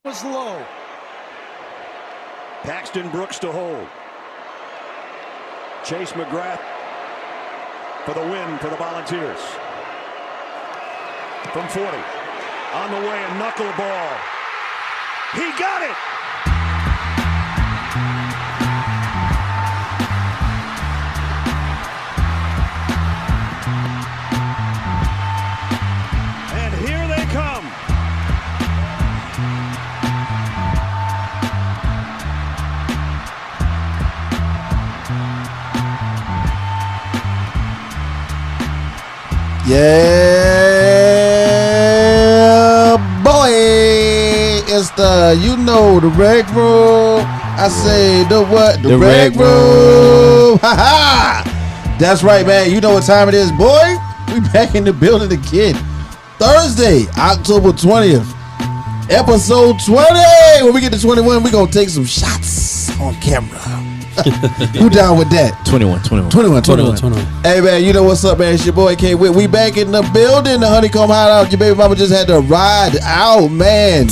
Was low. Paxton Brooks to hold. Chase McGrath for the win for the Volunteers. From 40. On the way, a knuckleball. He got it! And here they come. Yeah, boy, it's the, the rec room. I say the what? The rec room. Ha ha. That's right, man. You know what time it is, boy. We back in the building again. Thursday, October 20th, episode 20. When we get to 21, we're going to take some shots on camera. Who down with that? 21. Hey, man, you know what's up, man? It's your boy YaBoyKWhit. We back in the building. The Honeycomb Hideout. Your baby mama just had to ride out, man.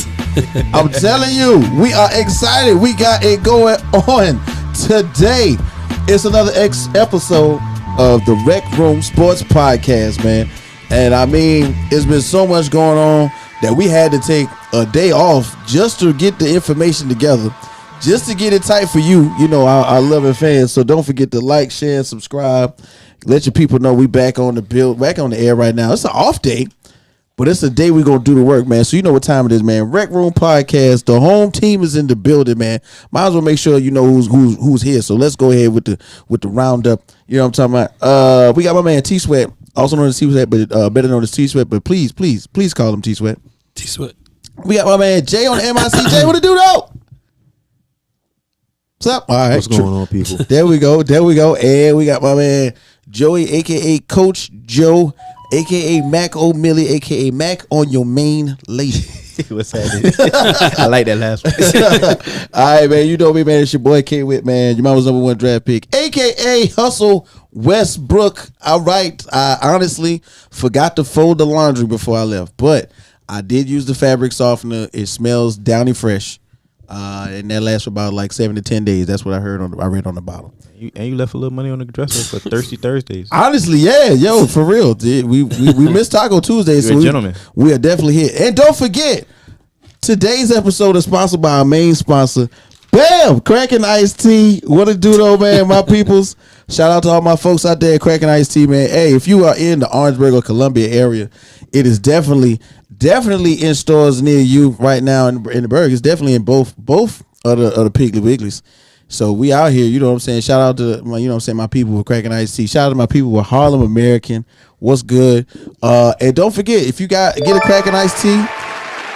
I'm telling you, we are excited. We got it going on today. It's another episode of the Rec Room Sports Podcast, man. And I mean, it's been so much going on that we had to take a day off just to get the information together. Just to get it tight for you, our loving fans. So don't forget to like, share, and subscribe. Let your people know we back on the air right now. It's an off day, but it's a day we're gonna do the work, man. So you know what time it is, man. Rec Room Podcast. The home team is in the building, man. Might as well make sure you know who's here. So let's go ahead with the roundup. You know what I'm talking about? We got my man T Sweat, also known as T Sweat, but better known as T Sweat. But please call him T Sweat. T Sweat. We got my man Jay on the MIC. Jay, what it do though? What's up? All right. What's going on, people? There we go. And we got my man Joey, a.k.a. Coach Joe, a.k.a. Macomilly, a.k.a. Mac on your main lady. What's happening? I like that last one. All right, man. You know me, man. It's your boy YaBoyKWhit, man. Your mama's #1 draft pick, a.k.a. Hustle Westbrook. All right. I honestly forgot to fold the laundry before I left, but I did use the fabric softener. It smells downy fresh. And that lasts for about like 7 to 10 days. That's what I read on the bottle. And you left a little money on the dresser for Thirsty Thursdays. Honestly, yeah, yo, for real. We missed Taco Tuesday, so we are definitely here. And don't forget, today's episode is sponsored by our main sponsor, Bam! Cracking Iced Tea. What it do though, man? My peoples. Shout out to all my folks out there at Cracking Iced Tea, man. Hey, if you are in the Orangeburg or Columbia area, it is definitely in stores near you right now in the Berg. It's definitely in both of the Piggly Wigglies. So we out here, you know what I'm saying? Shout out to my people with Cracking Iced Tea. Shout out to my people with Harlem American. What's good? And don't forget, if you get a Cracking Iced Tea,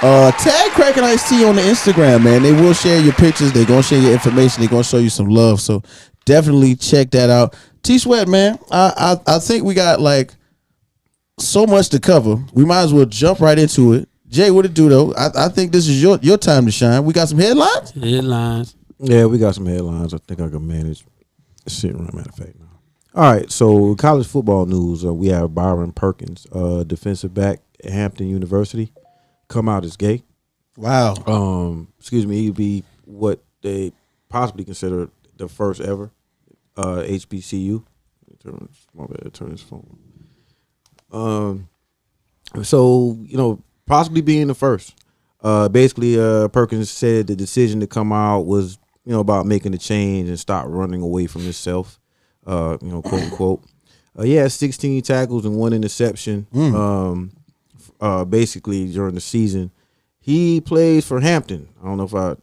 tag Cracking Iced Tea on the Instagram, man. They will share your pictures. They're gonna share your information. They're gonna show you some love. So definitely check that out. T Sweat, man. I think we got like so much to cover. We might as well jump right into it. Jay, what it do though? I think this is your time to shine. We got some headlines. Yeah, we got some headlines. I think I can manage sitting around. Matter of fact, now. All right. So college football news. We have Byron Perkins, defensive back at Hampton University, come out as gay. Wow. He'd be what they possibly consider the first ever HBCU. Turn his phone. So possibly being the first. Basically, Perkins said the decision to come out was about making a change and stop running away from himself. Quote unquote. He had 16 tackles and 1 interception. Basically during the season, he plays for Hampton. I don't know if I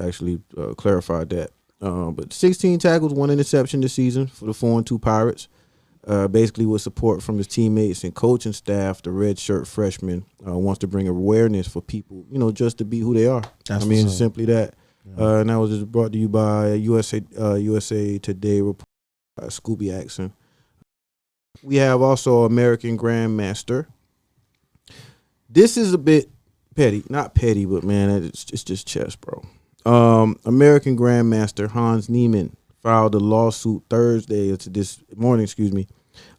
actually clarified that. But 16 tackles, 1 interception this season for the 4-2 Pirates. Basically with support from his teammates and coaching staff, the redshirt freshman wants to bring awareness for people, just to be who they are. It's simply that. Yeah. And that was just brought to you by USA Today report by Scooby Axon. We have also American Grandmaster. This is a bit petty. Not petty, but man, it's just chess, bro. American Grandmaster Hans Niemann filed a lawsuit this morning,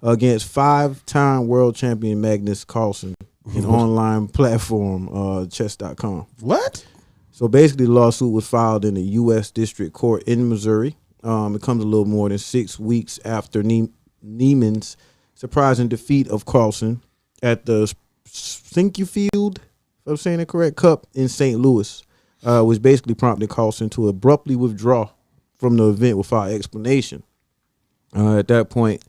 against 5-time world champion Magnus Carlsen, an online platform, chess.com. What? So basically, the lawsuit was filed in the U.S. District Court in Missouri. It comes a little more than 6 weeks after Neiman's surprising defeat of Carlson at the Sinquefield, if I'm saying it correct, Cup in St. Louis, which basically prompted Carlson to abruptly withdraw from the event without explanation. At that point,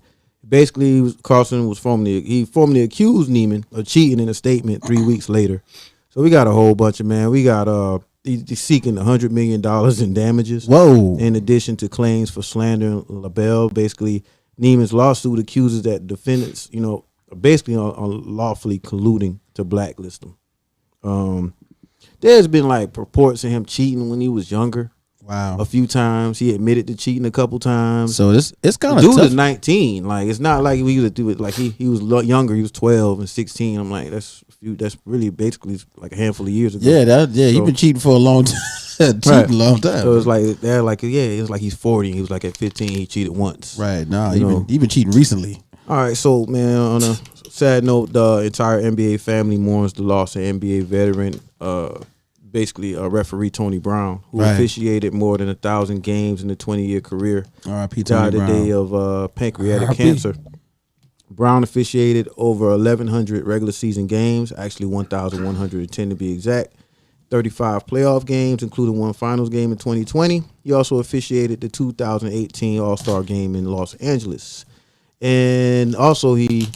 basically, Carlson was formally accused Neiman of cheating in a statement 3 weeks later. So we got a whole bunch of, man. We got he's seeking $100 million in damages. Whoa! In addition to claims for slander and libel. Basically, Neiman's lawsuit accuses that defendants, basically unlawfully colluding to blacklist him. There's been like reports of him cheating when he was younger. Wow. A few times. He admitted to cheating a couple times. So it's kind of dude tough. is 19. Like, it's not like we used to do it. Like he was younger. He was 12 and 16. I'm like, that's really basically like a handful of years ago. Yeah, he's been cheating for a long time. A long time. So it's like they're like, it was like he's 40. He was like at 15. He cheated once. Right. Nah, he been cheating recently. All right. So man, on a sad note, the entire NBA family mourns the loss of NBA veteran, basically referee Tony Brown, who officiated more than 1,000 games in a 20-year career. R.I.P. Tony Brown. Died the day of pancreatic cancer. Brown officiated over 1,100 regular season games, actually 1,110 to be exact, 35 playoff games, including one finals game in 2020. He also officiated the 2018 All-Star game in Los Angeles. And also you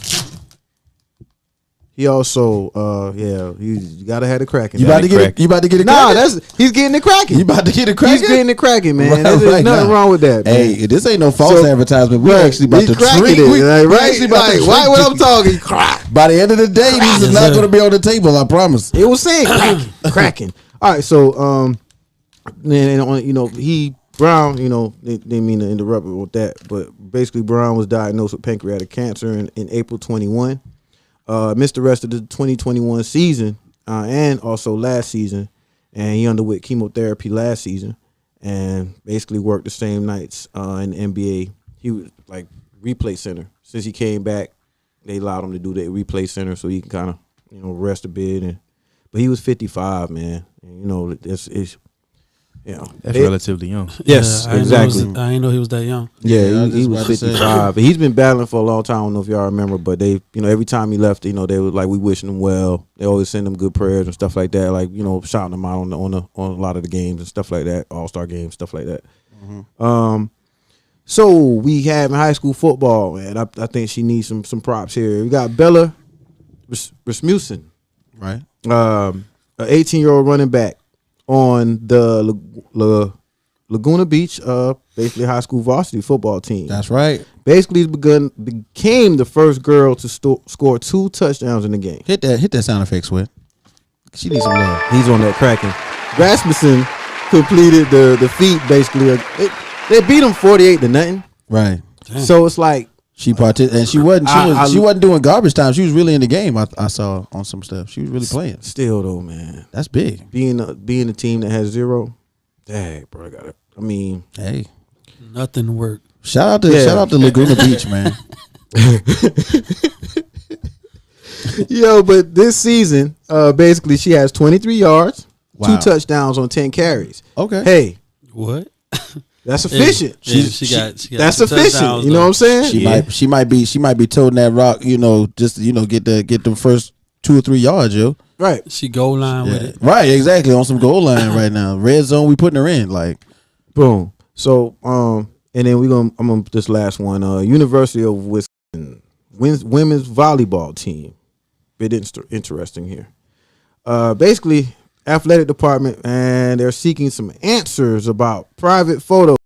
gotta have the cracking. You about to get it? Nah, he's getting it cracking. You about to get it cracking? He's getting it cracking, man. There's nothing wrong with that, man. Hey, this ain't no false advertisement. We actually about to drink it. Why when I'm talking crack? By the end of the day, these is not going to be on the table. I promise. It was saying cracking. All right, so Brown, didn't mean to interrupt with that, but basically Brown was diagnosed with pancreatic cancer in April 21. Missed the rest of the 2021 season and also last season, and he underwent chemotherapy last season and basically worked the same nights in the NBA. He was like replay center. Since he came back, they allowed him to do the replay center so he can kind of rest a bit. But he was 55, man. And, that's relatively young. Yes, exactly. I didn't know he was that young. Yeah, he was 55. But he's been battling for a long time. I don't know if y'all remember, but they, every time he left, they were like, we wishing him well. They always send him good prayers and stuff like that. Like, shouting him out on a lot of the games and stuff like that, All-Star games, stuff like that. Mm-hmm. So we have in high school football, man. I think she needs some props here. We got Bella Rasmussen, right? An 18-year-old running back on the Laguna Beach, basically high school varsity football team. That's right. Basically, became the first girl to score 2 touchdowns in the game. Hit that sound effect, Sweat. She needs some love. He's on that cracking. Rasmussen completed the feat. Basically, they beat him 48-0. Right. Damn. So it's like she wasn't doing garbage time. She was really in the game. I saw on some stuff. She was really playing. Still though, man, that's big. Being a team that has 0. Dang, bro, I got it. I mean, hey, nothing worked. Shout out to Laguna Beach, man. Yo, but this season, basically, she has 23 yards, 2 touchdowns on 10 carries. Okay. Hey, what? That's efficient. She got that's efficient. You know what I'm saying? She might be toting that rock. Just get them first 2 or 3 yards, yo. Right. She goal line with it. Right. Exactly. On some goal line right now. Red zone. We putting her in like. Boom. So and then I'm on this last one. University of Wisconsin women's volleyball team. Bit interesting here. Basically, athletic department, and they're seeking some answers about private photos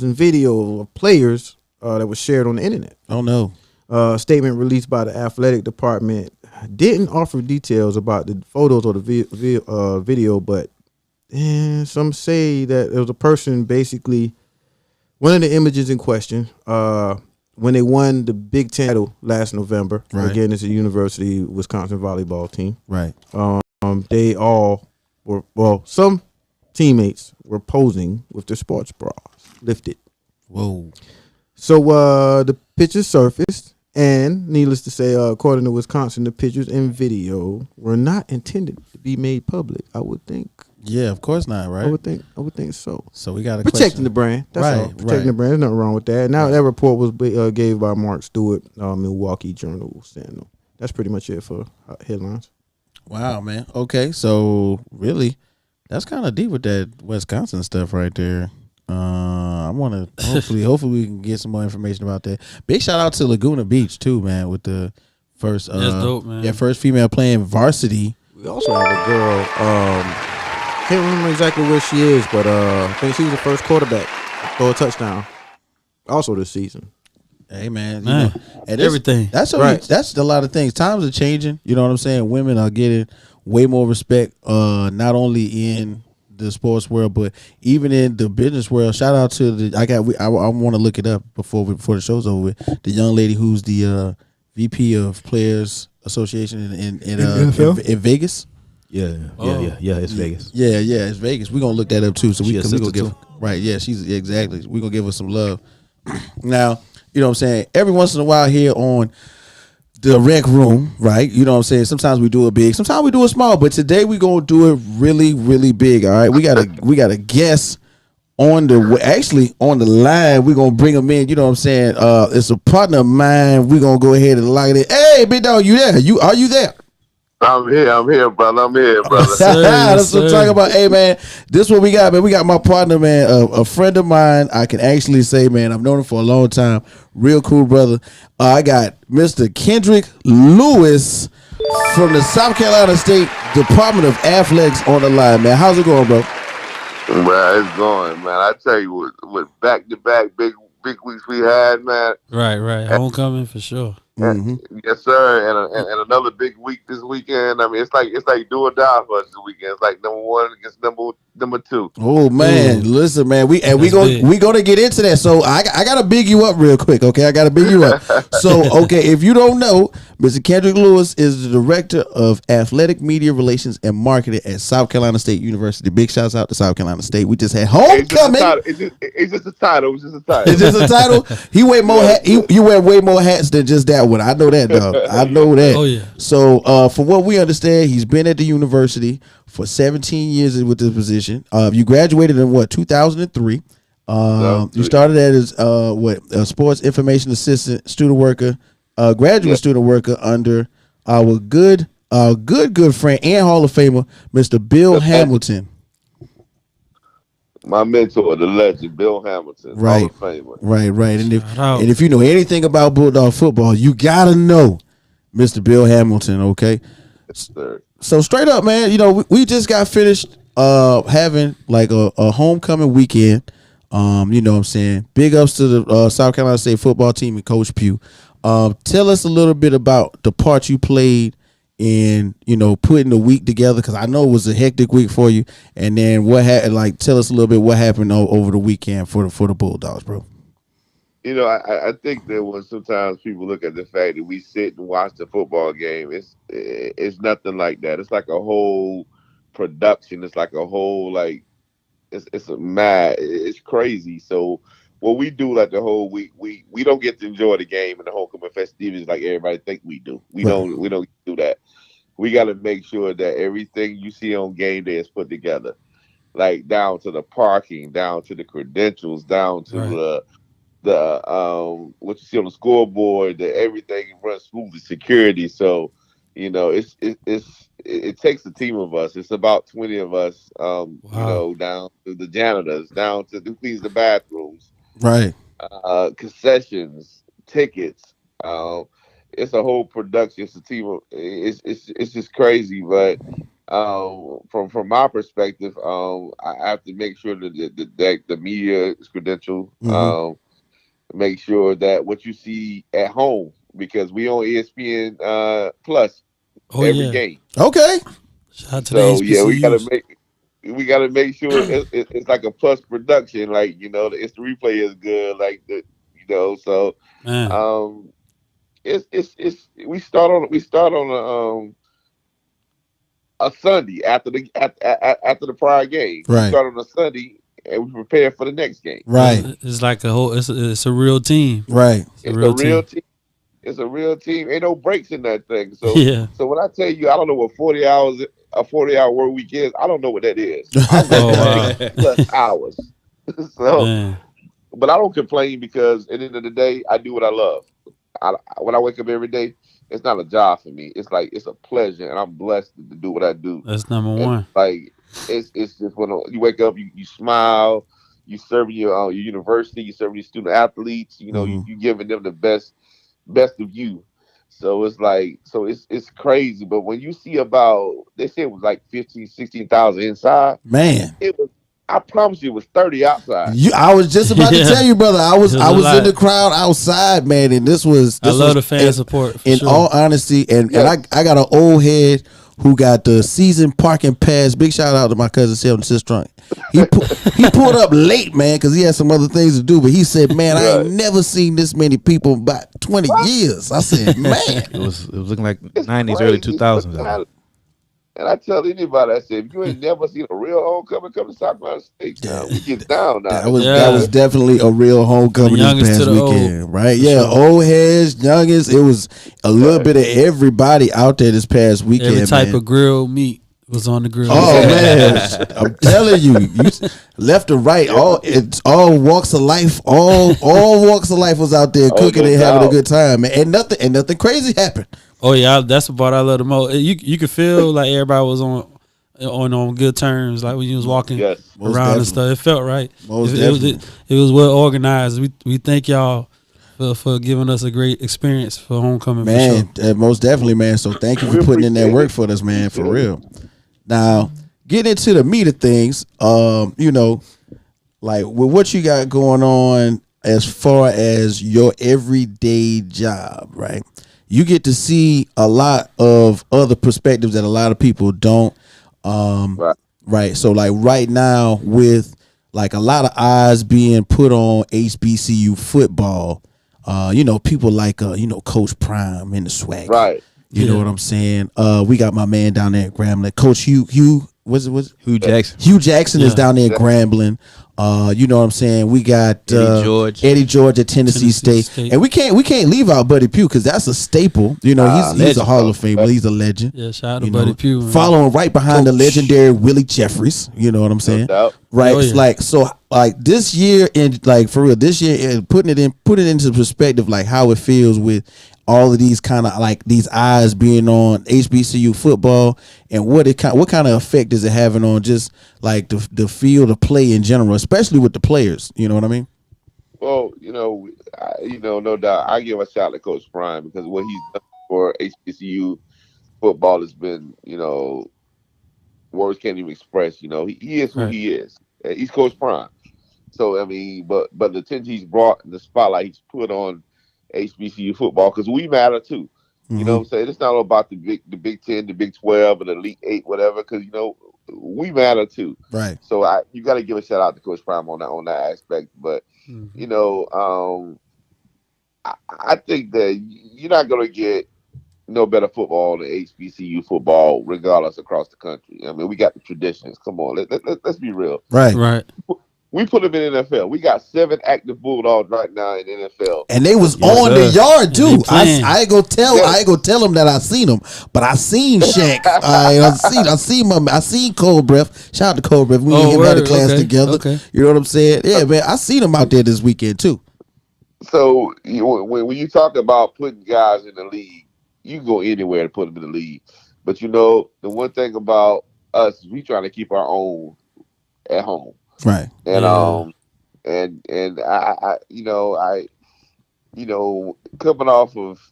and video of players that was shared on the internet. Oh no. A statement released by the athletic department didn't offer details about the photos or the video, but some say that there was a person, basically one of the images in question, when they won the Big Ten title last November. Right. Again, it's a University of Wisconsin volleyball team. Right. They all were, some teammates were posing with their sports bras lifted. Whoa. So the pictures surfaced, and needless to say, according to Wisconsin, the pictures and video were not intended to be made public, I would think. Yeah, of course not, right? I would think so. So we got to protecting the brand. That's all. Protecting the brand. There's nothing wrong with that. Now that report was gave by Mark Stewart, Milwaukee Journal Sentinel. That's pretty much it for headlines. Wow, man. Okay, so really, that's kind of deep with that Wisconsin stuff right there. I want to hopefully we can get some more information about that. Big shout out to Laguna Beach too, man, with the first that's dope, man. Yeah, first female playing varsity. We also have a girl. Can't remember exactly where she is, but I think she was the first quarterback to throw a touchdown. Also this season. Hey man, you Man, know, and everything. That's a lot of things. Times are changing. You know what I'm saying? Women are getting way more respect, not only in the sports world, but even in the business world. Shout out to I want to look it up before the show's over with. The young lady who's the VP of Players Association in Vegas. Yeah, it's Vegas. Yeah, it's Vegas. We're gonna look that up too. So we gonna give right. Yeah, she's exactly. We're gonna give her some love. Now, you know what I'm saying? Every once in a while here on the rec room, right? You know what I'm saying? Sometimes we do it big, sometimes we do it small, but today we gonna do it really, really big. All right. We got a guest on the line. We're gonna bring him in. You know what I'm saying? It's a partner of mine. We're gonna go ahead and lock it in. Hey, big dog, you there? Are you there? I'm here, brother. That's what I'm talking about. Hey, man, this is what we got, man. We got my partner, man, a friend of mine. I can actually say, man, I've known him for a long time. Real cool brother. I got Mr. Kendrick Lewis from the South Carolina State Department of Athletics on the line, man. How's it going, bro? Man, it's going, man. I tell you, with back-to-back big weeks we had, man. Right. Homecoming for sure. Mm-hmm. Yes, sir. And another big week this weekend. I mean, it's like do or die for us this weekend. It's like number one against number two. Oh man, listen, man. We gonna get into that. So I gotta big you up real quick, okay? I gotta big you up. So okay, if you don't know, Mr. Kendrick Lewis is the director of athletic media relations and marketing at South Carolina State University. Big shouts out to South Carolina State. We just had homecoming. It's just a title. It's just a title. He wear more you wear way more hats than just that one. I know that, dog. I know that. Oh yeah. So for what we understand, he's been at the university for 17 years with this position. You graduated in 2003. You started as a sports information assistant, student worker, graduate student worker under our good friend and Hall of Famer, Mr. Bill Hamilton. My mentor, the legend, Bill Hamilton, right, Hall of Famer. Right. And if you know anything about Bulldog football, you gotta know Mr. Bill Hamilton. Okay. Yes, sir. So straight up, man, you know, we just got finished having like a homecoming weekend. You know what I'm saying? Big ups to the South Carolina State football team and Coach Pugh. Tell us a little bit about the part you played in, you know, putting the week together, because I know it was a hectic week for you. And then tell us a little bit what happened over the weekend for the Bulldogs, bro. You know, I think that when sometimes people look at the fact that we sit and watch the football game, it's nothing like that. It's like a whole production. It's like a whole it's crazy. So what we do like the whole week, we don't get to enjoy the game and the homecoming festivities like everybody think we do. We don't do that. We got to make sure that everything you see on game day is put together, like down to the parking, down to the credentials, down to the what you see on the scoreboard, that everything runs smoothly, security. So, you know, it takes a team of us. It's about 20 of us, you know, down to the janitors, down to who cleans the bathrooms, right? Concessions, tickets. It's a whole production. It's a team of. It's just crazy, but from my perspective, I have to make sure that the media is credentialed. Mm-hmm. Make sure that what you see at home, because we on ESPN Plus every game. Okay. Shout out to so the yeah, we gotta make sure it's like a plus production. Like, you know, the replay is good. Like you know, so we start on a Sunday after the prior game. Right. We start on a Sunday and we prepare for the next game. Right. It's like it's a real team. Right. It's a real team. It's a real team. Ain't no breaks in that thing. So yeah. So when I tell you, I don't know what 40 hours a 40-hour work week is, I don't know what that is. Oh, wow. Plus hours. So, Man. but I don't complain because at the end of the day, I do what I love. When I wake up every day, it's not a job for me. It's like it's a pleasure, and I'm blessed to do what I do. That's number And one. like it's just when you wake up, you smile, you serving your university, you serving your student athletes. You know, you giving them the best of you. So it's like it's crazy. But when you see they say it was like 15, 16,000 inside. Man, It was. I promise you, it was 30 outside. I was just about to tell you, brother. I was a in lot. the crowd outside, man, and this was. I love the fan support. In sure. all honesty, and Yes. I got an old head who got the season parking pass. Big shout out to my cousin Sheldon Sistrunk. He pulled up late, man, because he had some other things to do. But he said, "Man, I ain't never seen this many people in about 20 years." I said, "Man, It was looking like It's 90s, crazy. early 2000s. And I tell anybody, I said, if you ain't never seen a real homecoming, come to South Carolina State. Now we get down now. that was definitely a real homecoming The this youngest past to the weekend, old, right? for Yeah, sure. old heads, youngest. It was a little bit of everybody out there this past weekend. Every type man. of grilled meat was on the grill. Oh man, I'm telling you, left to right, all walks of life, all walks of life was out there cooking no and having a doubt. good time, man. And nothing crazy happened. Oh yeah, that's the part I love the most. You could feel like everybody was on good terms, like when you was walking Yes. Most around and definitely. stuff. It felt right. Most It was well organized. We thank y'all for giving us a great experience for homecoming. Man, for sure. most definitely, man. So thank you for putting in that work for us, man, for real. Now, getting into the meat of things, you know, like with what you got going on as far as your everyday job, right? You get to see a lot of other perspectives that a lot of people don't. Right. So like right now with like a lot of eyes being put on HBCU football, you know, people like Coach Prime in the swag. Right. You know what I'm saying? We got my man down there at Grambling. Coach Hugh Hugh Jackson. Hugh Jackson is down there at Grambling. You know what I'm saying? We got Eddie George at Tennessee State. And we can't leave out Buddy Pugh because that's a staple. You know, he's a Hall of Famer. He's a legend. Yeah, shout out to Buddy Pugh. Man. Following right behind the legendary Willie Jeffries. You know what I'm saying? No doubt. Right. Oh, yeah. It's like so like this year and like for real, this year and put it into perspective like how it feels with all of these kind of like these eyes being on HBCU football and what kind of effect is it having on just like the field of play in general, especially with the players. You know what I mean? Well, no doubt. I give a shout to Coach Prime because what he's done for HBCU football has been, words can't even express. He is who he is. He's Coach Prime. So I mean, but the attention he's brought in the spotlight he's put on HBCU football because we matter too. You know what I'm saying? It's not all about the Big 10, the Big 12, and the Elite 8, whatever, because we matter too. Right. So you got to give a shout out to Coach Prime on that aspect. But I think that you're not gonna get no better football than HBCU football, regardless across the country. I mean, we got the traditions. Come on, let's be real. Right. We put them in the NFL. We got 7 active Bulldogs right now in the NFL. And they was on the yard too. I ain't gonna tell them that I seen them, but I seen Shaq. I seen Cold Breath. Shout out to Cold Breath. We and him had a class together. Okay. You know what I'm saying? Yeah, man. I seen him out there this weekend too. So when you talk about putting guys in the league, you can go anywhere to put them in the league. But the one thing about us is we trying to keep our own at home. Right. And I coming off of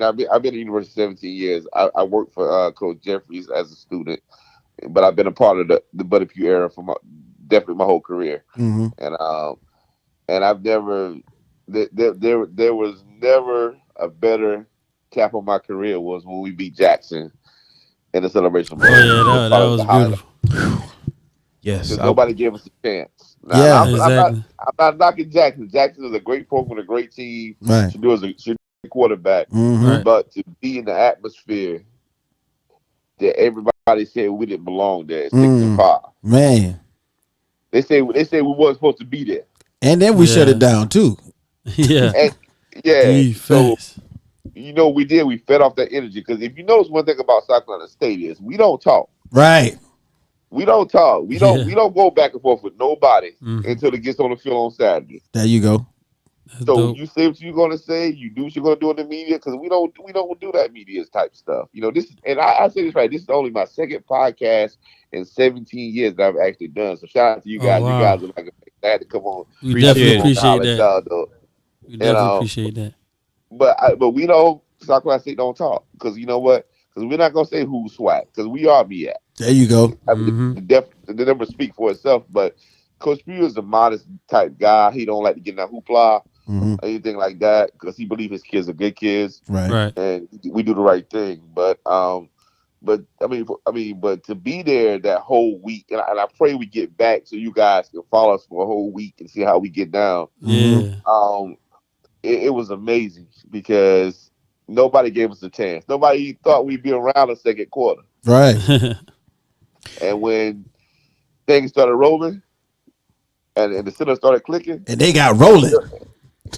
I've been at the university 17 years. I worked for Coach Jeffries as a student, but I've been a part of the Buddy Pugh era for definitely my whole career. Mm-hmm. And I've never there was never a better cap on my career was when we beat Jackson in the Celebration Bowl. Oh yeah, that was beautiful. Yes, because nobody gave us a chance. Now, I'm not knocking Jackson. Jackson is a great program, a great team. Right. Should do as a quarterback. Mm-hmm. But to be in the atmosphere that everybody said we didn't belong there, 6-5. Man, they say we wasn't supposed to be there, and then we shut it down too. Yeah. So we did. We fed off that energy because if you notice one thing about South Carolina State is we don't talk. Right. We don't talk. We don't go back and forth with nobody Mhm. until it gets on the field on Saturday. There you go. So Dope. you say what you're gonna say. You do what you're gonna do in the media because we don't do that media type stuff. This, and I say this right. This is only my second podcast in 17 years that I've actually done. So shout out to you guys. Oh, wow. You guys are like glad to come on. We definitely appreciate that. We And, definitely appreciate that. But we know South Carolina State don't talk because you know what? Because we're not gonna say who's swag because we are BS. There you go. I mean, the numbers speak for itself. But Coach Pugh is a modest type guy. He don't like to get in that hoopla. Mm-hmm. Anything like that because he believes his kids are good kids, Right. and we do the right thing. But but to be there that whole week, and I pray we get back so you guys can follow us for a whole week and see how we get down. Yeah. It was amazing because nobody gave us a chance. Nobody thought we'd be around the second quarter, Right. and when things started rolling, and the center started clicking, And they got rolling.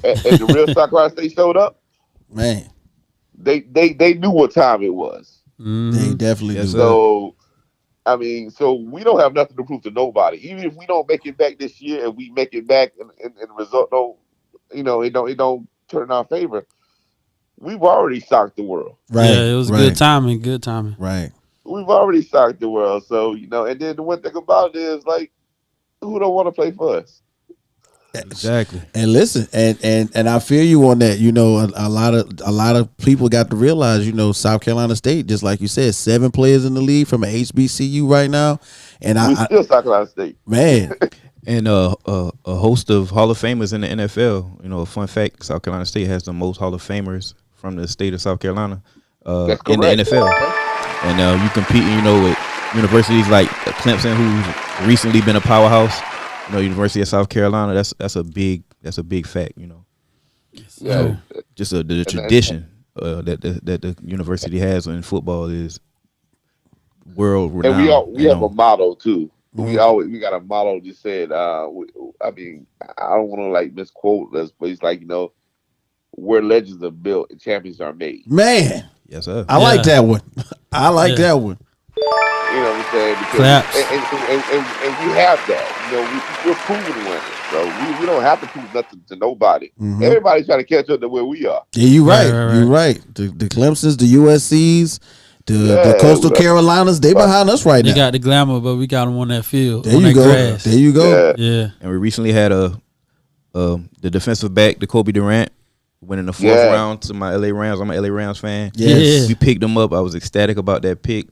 and the real South Carolina State showed up, Man. they knew what time it was. They definitely do. So, so we don't have nothing to prove to nobody. Even if we don't make it back this year, and we make it back, and the result don't, it don't turn in our favor. We've already shocked the world. Right. Yeah, it was good timing. Good timing. Right. We've already shocked the world. So and then the one thing about it is like, who don't want to play for us? Exactly. And listen, and I feel you on that. A lot of people got to realize, South Carolina State, just like you said, 7 players in the league from a HBCU right now, and we still South Carolina State, man. And a host of Hall of Famers in the NFL. A fun fact: South Carolina State has the most Hall of Famers from the state of South Carolina in the NFL. And you compete, with universities like Clemson, who's recently been a powerhouse. University of South Carolina. That's a big fact. Yeah. Just the tradition that the university has in football is world renowned. And we have a motto too. We got a motto that said, I don't want to misquote us, but it's like, where legends are built and champions are made. Man. Yes, sir. I like that one. I like that one. You know what I'm saying? Claps. And we have that. We're proven winners. So we don't have to prove nothing to nobody. Everybody's trying to catch up to where we are. Yeah, you're right. You're right. The Clemsons, the USCs, the Coastal Carolinas, they behind us right now. They got the glamour, but we got them on that field. There you go. Grass. There you go. Yeah. And we recently had the defensive back, the Body RANT, went in the 4th round to my LA Rams. I'm an LA Rams fan. Yes. Yeah. We picked him up. I was ecstatic about that pick.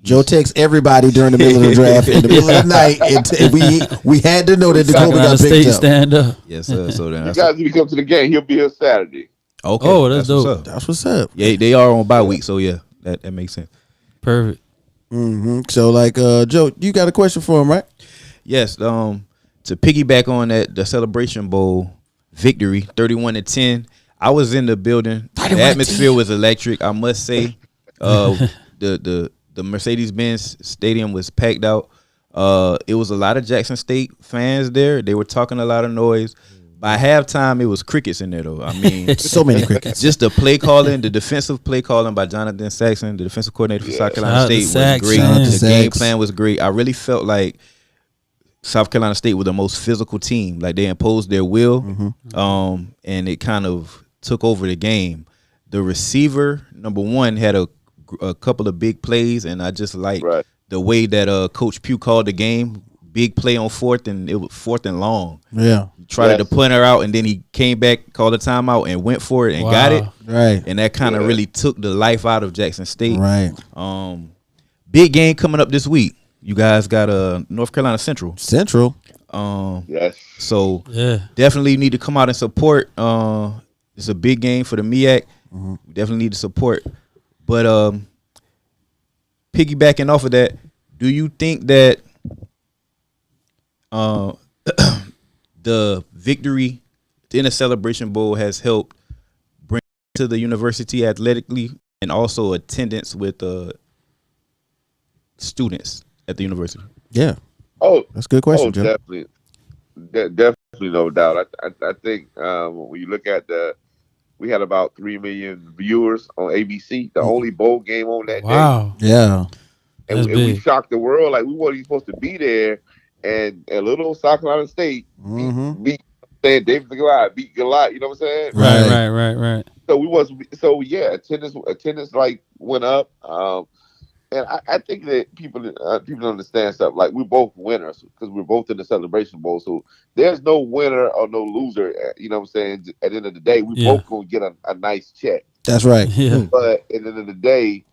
Joe texts everybody during the middle of the draft in the middle of the night, and we had to know that the Kobe got picked up. Stand up. Yes, sir. So then you guys, if you come to the game, he'll be here Saturday. okay. Oh, that's dope. What's up. That's what's up. Yeah, they are on bye week, so yeah, that makes sense. Perfect. So Joe, you got a question for him, right? Yes. To piggyback on the Celebration Bowl victory, 31-10. I was in the building. The atmosphere was electric. I must say, the Mercedes-Benz Stadium was packed out. It was a lot of Jackson State fans there. They were talking a lot of noise. By halftime, it was crickets in there, though. I mean, so many crickets. Just the play calling, the defensive play calling by Jonathan Saxon, the defensive coordinator for South Carolina State, was great. The game plan was great. I really felt like South Carolina State was the most physical team. Like, they imposed their will, and it kind of took over the game. The receiver, number one, had a couple of big plays, and I just like the way that Coach Pugh called the game. Big play on 4th, and it was 4th and long. Yeah. He tried to punt her out, and then he came back, called a timeout, and went for it and got it. Right. And that kind of really took the life out of Jackson State. Right. Big game coming up this week. You guys got North Carolina Central. Yes. So definitely need to come out and support. It's a big game for the MEAC. We definitely need to support. But piggybacking off of that, do you think that the victory in the Celebration Bowl has helped bring to the university athletically and also attendance with students at the university? Yeah. Oh, that's a good question, Joe. Definitely, definitely, no doubt. I think when you look at the we had about 3 million viewers on ABC. The only bowl game on that day. Wow. Yeah. And we shocked the world. Like, we weren't even supposed to be there. And a little South Carolina State beat David Goliath, beat Goliath. You know what I'm saying? Right. So yeah, attendance like went up. And I think that people understand stuff. Like, we're both winners because we're both in the Celebration Bowl. So there's no winner or no loser. You know what I'm saying? At the end of the day, we both gonna get a nice check. That's right. Yeah. But at the end of the day,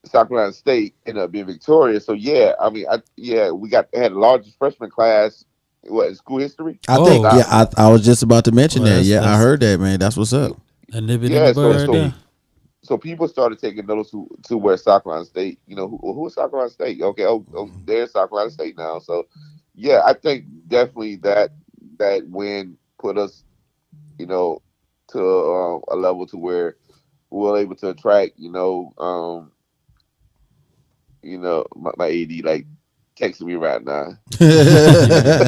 South Carolina State ended up being victorious. So yeah, I mean, we had the largest freshman class in school history. I think I was just about to mention that. Yeah, I heard that, man. That's what's up. So people started taking notice to where South Carolina State, who is South Carolina State? Okay, there's South Carolina State now. So yeah, I think definitely that win put us, to a level to where we were able to attract, my AD like texting me right now.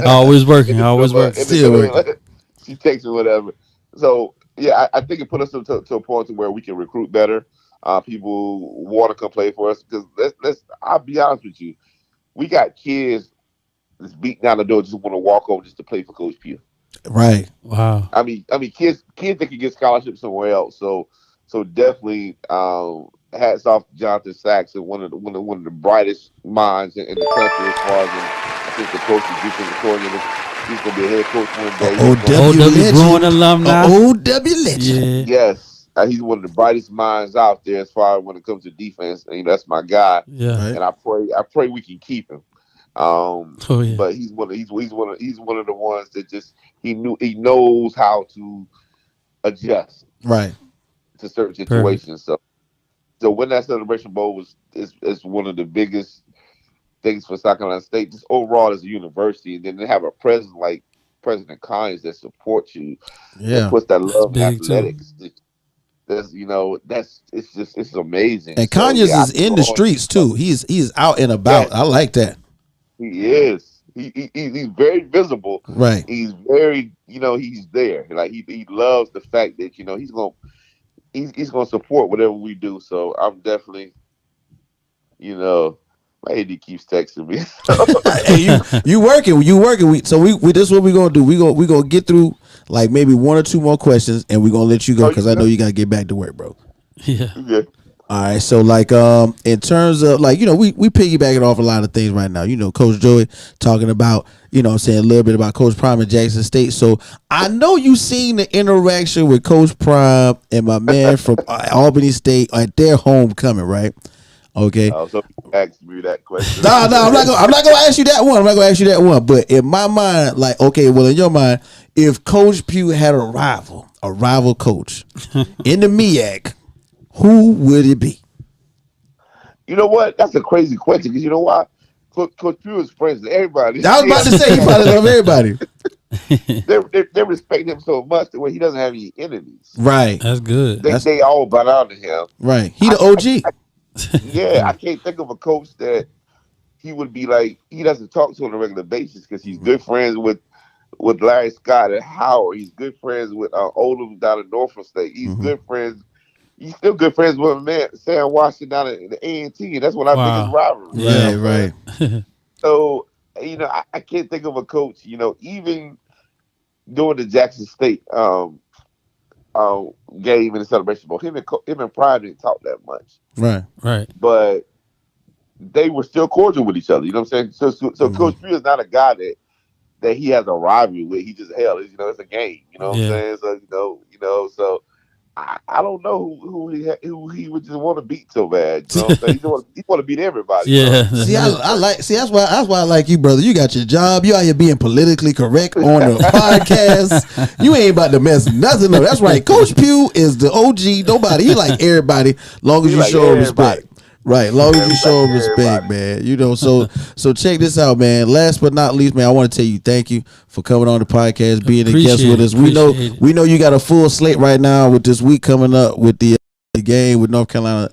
Always working. Still working. She texts me whatever. So yeah, I think it put us to a point to where we can recruit better. People want to come play for us because I'll be honest with you, we got kids that's beating down the door just want to walk over just to play for Coach Pugh. Right. Wow. I mean, kids that can get scholarships somewhere else. So definitely, hats off to Jonathan Saxon, one of the brightest minds in the country as far as I think the coach is defensive coordinator. He's gonna be a head coach one day. OW Bruin alumni. OW legend. Yeah. Yes, he's one of the brightest minds out there as far as when it comes to defense. And that's my guy. Yeah. Right. And I pray we can keep him. But he's one of the ones that just he knows how to adjust right to certain situations. Perfect. So when that Celebration Bowl is one of the biggest things for South Carolina State, just overall as a university, and then they have a president like President Collins that supports you, that puts that love in athletics. It's amazing. And Conyers is in the streets too. He's out and about. Yeah. I like that. He is. He's very visible. Right. He's very, he's there. Like he loves the fact that he's gonna support whatever we do. So I'm definitely, my AD keeps texting me. Hey, you working. So we this is what we're gonna do. We gonna get through like maybe one or two more questions, and we're gonna let you go because I know you gotta get back to work, bro. Yeah. All right. So like in terms of like, we piggybacking off a lot of things right now. Coach Joey talking about, saying a little bit about Coach Prime and Jackson State. So I know you seen the interaction with Coach Prime and my man from Albany State at their homecoming, right? Okay. So ask me that question. No, I'm not gonna ask you that one. But in my mind, like, okay, well, in your mind, if Coach Pugh had a rival coach in the MEAC, who would it be? You know what? That's a crazy question because you know why? Coach Pugh is friends with everybody. I was about to say he probably love everybody. they respect him so much that way he doesn't have any enemies. Right. That's good. They all bow down to him. Right. He the OG. I can't think of a coach that he would be like, he doesn't talk to on a regular basis because he's good friends with Larry Scott at Howard. He's good friends with Oldham down at Norfolk State. He's good friends. He's still good friends with my man Sam Washington down at the A&T, and that's what I think is rivalry. Yeah, right. So, I can't think of a coach, even during the Jackson State game in the Celebration Bowl, him and Prime didn't talk that much. Right. But they were still cordial with each other. You know what I'm saying? So Coach Pugh is not a guy that he has a rivalry with. He just it's a game. You know what I'm saying? So so I don't know who he would just want to beat so bad. You know what I'm saying? He want to beat everybody. Yeah. See, that's why I like you, brother. You got your job. You out here being politically correct on the podcast. You ain't about to mess nothing up. That's right. Coach Pugh is the OG. Nobody. He like everybody. Long as you show respect. Right, long as you show respect, man. So check this out, man. Last but not least, man, I want to tell you thank you for coming on the podcast, being a guest with us. We know you got a full slate right now with this week coming up with the game with North Carolina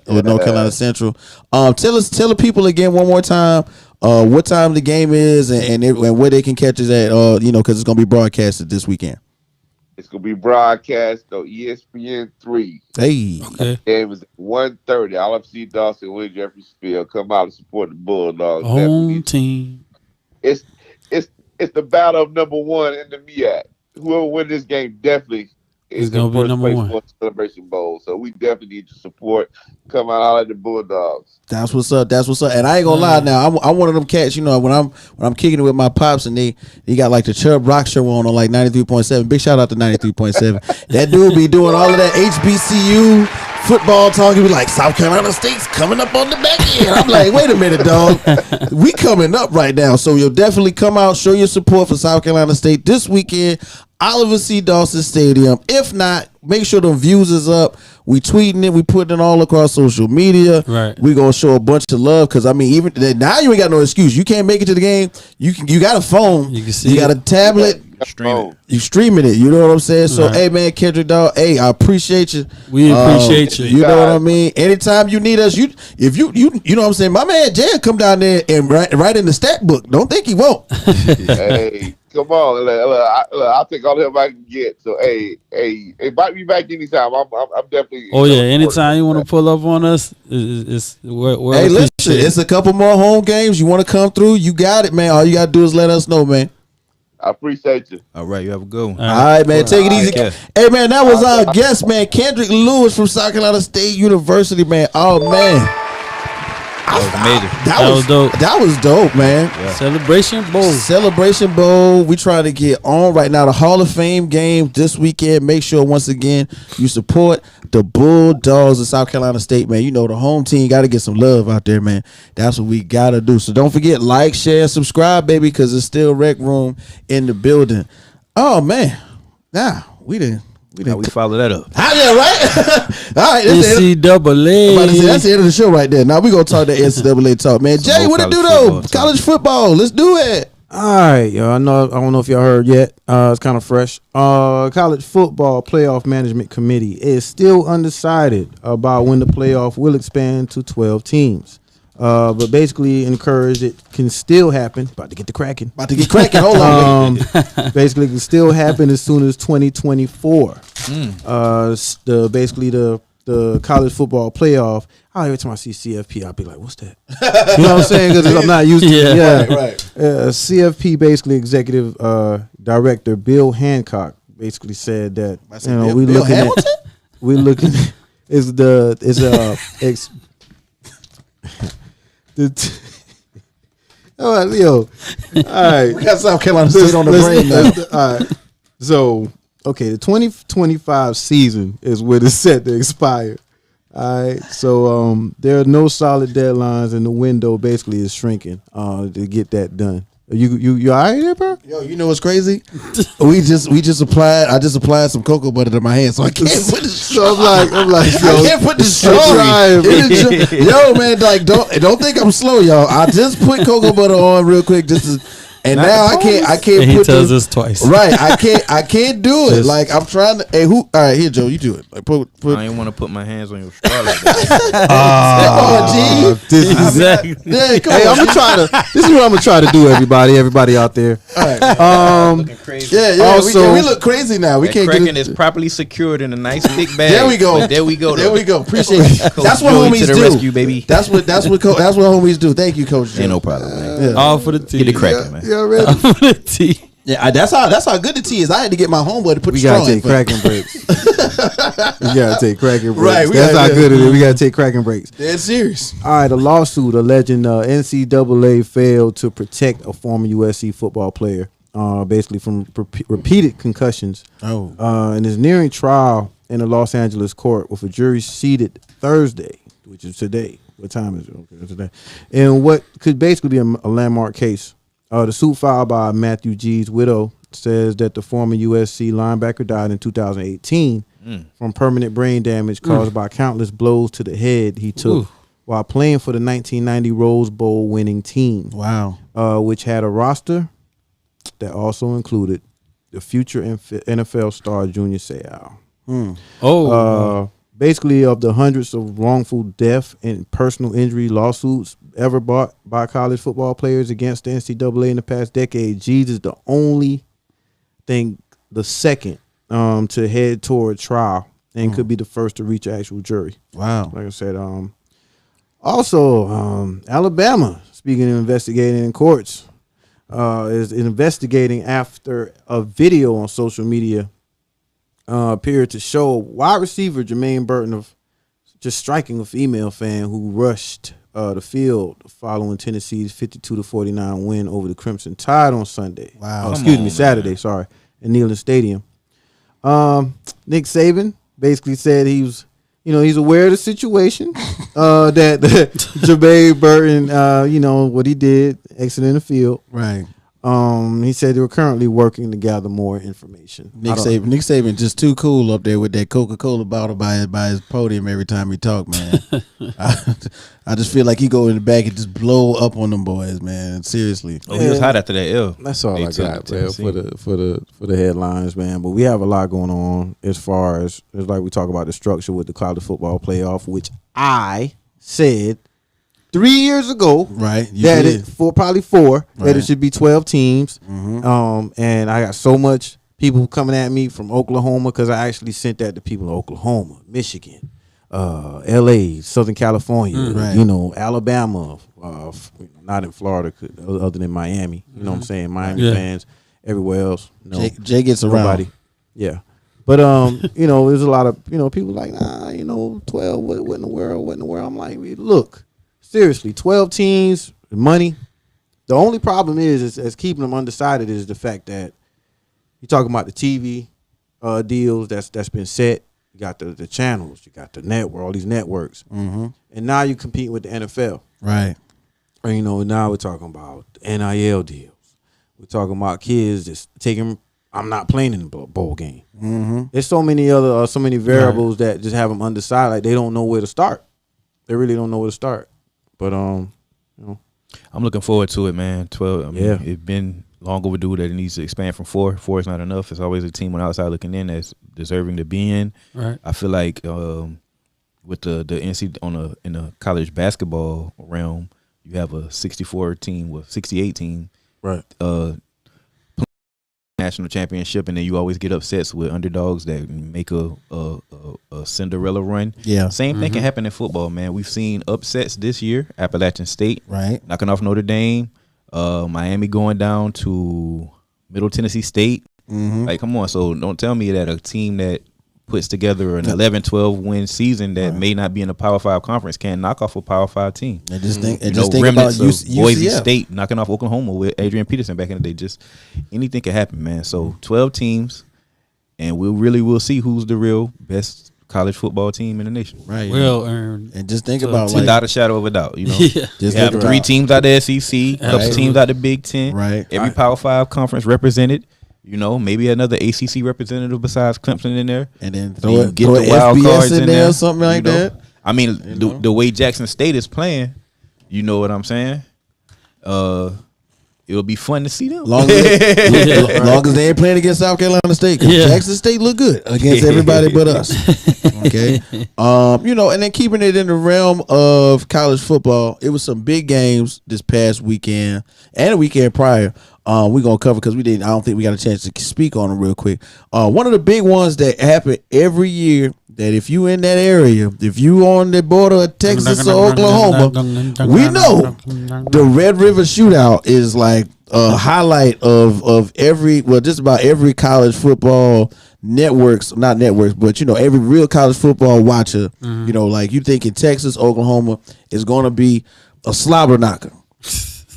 Central. Tell the people again one more time what time the game is and where they can catch us at. Because it's gonna be broadcasted this weekend. It's gonna be broadcast on ESPN3. Hey, Okay. Game is 1:30. LFC Dawson, Will Jeffries Field. Come out and support the Bulldogs. Home team. It's the battle of number one in the MEAC. Whoever wins this game definitely is gonna in be first number place one. for the Celebration Bowl. So we definitely need your support. Come out at the Bulldogs. that's what's up. That's what's up. And I ain't gonna lie now. I'm one of them cats. You know, when I'm kicking it with my pops and they got like the Chubb Rock show on like 93.7. Big shout out to 93.7. That dude be doing all of that HBCU football talk. He be like, South Carolina State's coming up on the back end. I'm like, wait a minute, dog. We coming up right now. So you'll definitely come out, show your support for South Carolina State this weekend. Oliver C. Dawson Stadium. If not, make sure the views is up. We tweeting it. We putting it all across social media. Right. We gonna show a bunch of love because I mean, even now you ain't got no excuse. You can't make it to the game. You got a phone. You can see. You got a tablet. Stream it. You streaming it. You know what I'm saying? So Right. hey man, Kendrick dog. Hey, I appreciate you. We appreciate you. You know what I mean? Anytime you need us, you know what I'm saying. My man Jay come down there and write in the stat book. Don't think he won't. Hey, come on. Look, I'll take all the help I can get. So hey, invite me back anytime. I'm definitely. Oh yeah, anytime you want to pull up on us, we're Hey, listen, it's a couple more home games. You want to come through? You got it, man. All you gotta do is let us know, man. I appreciate you. All right, you have a good one. All right, man. Take it easy. Okay. Hey, man, that was our guest, man. Kendrick Lewis from South Carolina State University, man. Oh, man. That was amazing. That was dope. That was dope, man. Yeah. Celebration Bowl. Celebration Bowl. We trying to get on right now. The Hall of Fame game this weekend. Make sure, once again, you support the Bulldogs of South Carolina State, man. You know, the home team got to get some love out there, man. That's what we got to do. So don't forget, like, share, subscribe, baby, because it's still Rec Room in the building. Oh, man. Nah, we didn't. How we follow that up? Ah, yeah, right? All right. NCAA. That's the end of the show right there. Now we going to talk that NCAA talk, man. Jay, what it do, though? College football. Let's do it. All right, y'all. I don't know if y'all heard yet. It's kind of fresh. College football playoff management committee is still undecided about when the playoff will expand to 12 teams. But basically encouraged it can still happen. About to get cracking. Hold on. Basically, it can still happen as soon as 2024. The college football playoff. Every time I see CFP, I'll be like, "What's that?" You know what I'm saying? Because I'm not used to it. Yeah. Right. CFP basically executive director Bill Hancock basically said that we looking all right, Leo. All right, We got South Carolina State on the brain now. All right, so okay, the 2025 season is when it's set to expire. All right, so there are no solid deadlines, and the window basically is shrinking to get that done. You all right there, bro? Yo, you know what's crazy? I just applied some cocoa butter to my hand, so I can't put the straw. So I'm like, yo, I can't put the straw. Yo, man, like don't think I'm slow, y'all. I just put cocoa butter on real quick, and now I can't. And he put tells us twice. Right, I can't do it. Like I'm trying to. Hey, all right, here, Joe, you do it. Like put. I ain't want to put my hands on your straw like that. Come on, G. Exactly. Yeah, come Hey, on. I'm gonna try to. This is what I'm gonna try to do, everybody out there. All right. Looking crazy. Yeah. Also- we look crazy now. We That can't Kraken get it. is properly secured in a nice thick bag. There we go. But there we go. There though. we go. Appreciate it. Coach That's what Joey homies to the do. rescue, baby. That's what homies do. Thank you, Coach Joe. Ain't no problem, man. All for the team. Get it cracking, man. Y'all ready? All for the team. Yeah, that's how good the tea is. I had to get my homeboy to put We the straw gotta in. take cracking breaks. We gotta take cracking breaks. Right, we That's gotta- how good it is. We gotta take cracking breaks. Dead serious. All right, a lawsuit alleging NCAA failed to protect a former USC football player, basically from repeated concussions, and is nearing trial in a Los Angeles court with a jury seated Thursday, which is today. What time is it? Okay, today. In what could basically be a landmark case. The suit filed by Matthew G's widow says that the former USC linebacker died in 2018 from permanent brain damage caused by countless blows to the head he took while playing for the 1990 Rose Bowl winning team. Wow. Which had a roster that also included the future NFL star Junior Seau. Basically, of the hundreds of wrongful death and personal injury lawsuits ever brought by college football players against the NCAA in the past decade, G's is the second to head toward trial and could be the first to reach an actual jury. Wow. Like I said, also, Alabama, speaking of investigating in courts, is investigating after a video on social media appeared to show wide receiver Jermaine Burton of just striking a female fan who rushed the field following Tennessee's 52-49 win over the Crimson Tide on Sunday. Wow. Saturday, sorry, at Neyland Stadium. Nick Saban basically said he's aware of the situation, that Jermaine Burton, what he did, exiting the field. Right. He said they were currently working to gather more information. Nick Saban just too cool up there with that Coca-Cola bottle by his podium every time he talk, man. I just feel like he go in the back and just blow up on them boys, man. Seriously. Oh, he was hot after that L. That's all I got, man, for the headlines, man. But we have a lot going on as far as like we talk about the structure with the college football playoff, which I said 3 years ago, right? Probably four, that it should be 12 teams. Mm-hmm. And I got so much people coming at me from Oklahoma because I actually sent that to people in Oklahoma, Michigan, LA, Southern California, Alabama, not in Florida, other than Miami. You know what I'm saying? Miami fans, everywhere else. Jay gets around. Nobody. Yeah. But there's a lot of people like 12. What in the world? I'm like, look. Seriously, 12 teams, money. The only problem is keeping them undecided is the fact that you're talking about the TV deals that's been set. You got the channels, you got the network, all these networks, and now you compete with the NFL, right? And, now we're talking about NIL deals. We're talking about kids just taking. I'm not playing in the bowl game. Mm-hmm. There's so many other variables that just have them undecided. Like they don't know where to start. They really don't know where to start. But I'm looking forward to it, man. 12. It's been long overdue that it needs to expand from 4. 4 is not enough. It's always a team on the outside looking in that's deserving to be in. Right. I feel like with the NC in the college basketball realm, you have a 64 team with 68 team. Right. National championship, and then you always get upsets with underdogs that make a Cinderella run. Yeah, same thing can happen in football, man. We've seen upsets this year. Appalachian State, right, knocking off Notre Dame. Miami going down to Middle Tennessee State. Like, come on. So don't tell me that a team that puts together an 11-12 win season that may not be in a Power 5 conference can knock off a Power 5 team. And just think about Boise State knocking off Oklahoma with Adrian Peterson back in the day. Just anything can happen, man. So 12 teams, and we'll see who's the real best college football team in the nation. Right. Well earned. And just think about without a shadow of a doubt, Just you have 3 teams out the SEC, couple teams out the Big Ten, right? Every Power 5 conference represented. Maybe another ACC representative besides Clemson in there, and then get throw the wild FBS cards in there, or something like that. I mean, the way Jackson State is playing, you know what I'm saying? It'll be fun to see them. Long as they ain't playing against South Carolina State, because Jackson State look good against everybody but us. Okay, and then keeping it in the realm of college football, it was some big games this past weekend and the weekend prior. We're gonna cover because I don't think we got a chance to speak on them real quick. One of the big ones that happen every year, that if you in that area, if you on the border of Texas or Oklahoma, we know the Red River Shootout is like a highlight of just about every college football not networks, but every real college football watcher. Like you think in Texas, Oklahoma is gonna be a slobber knocker.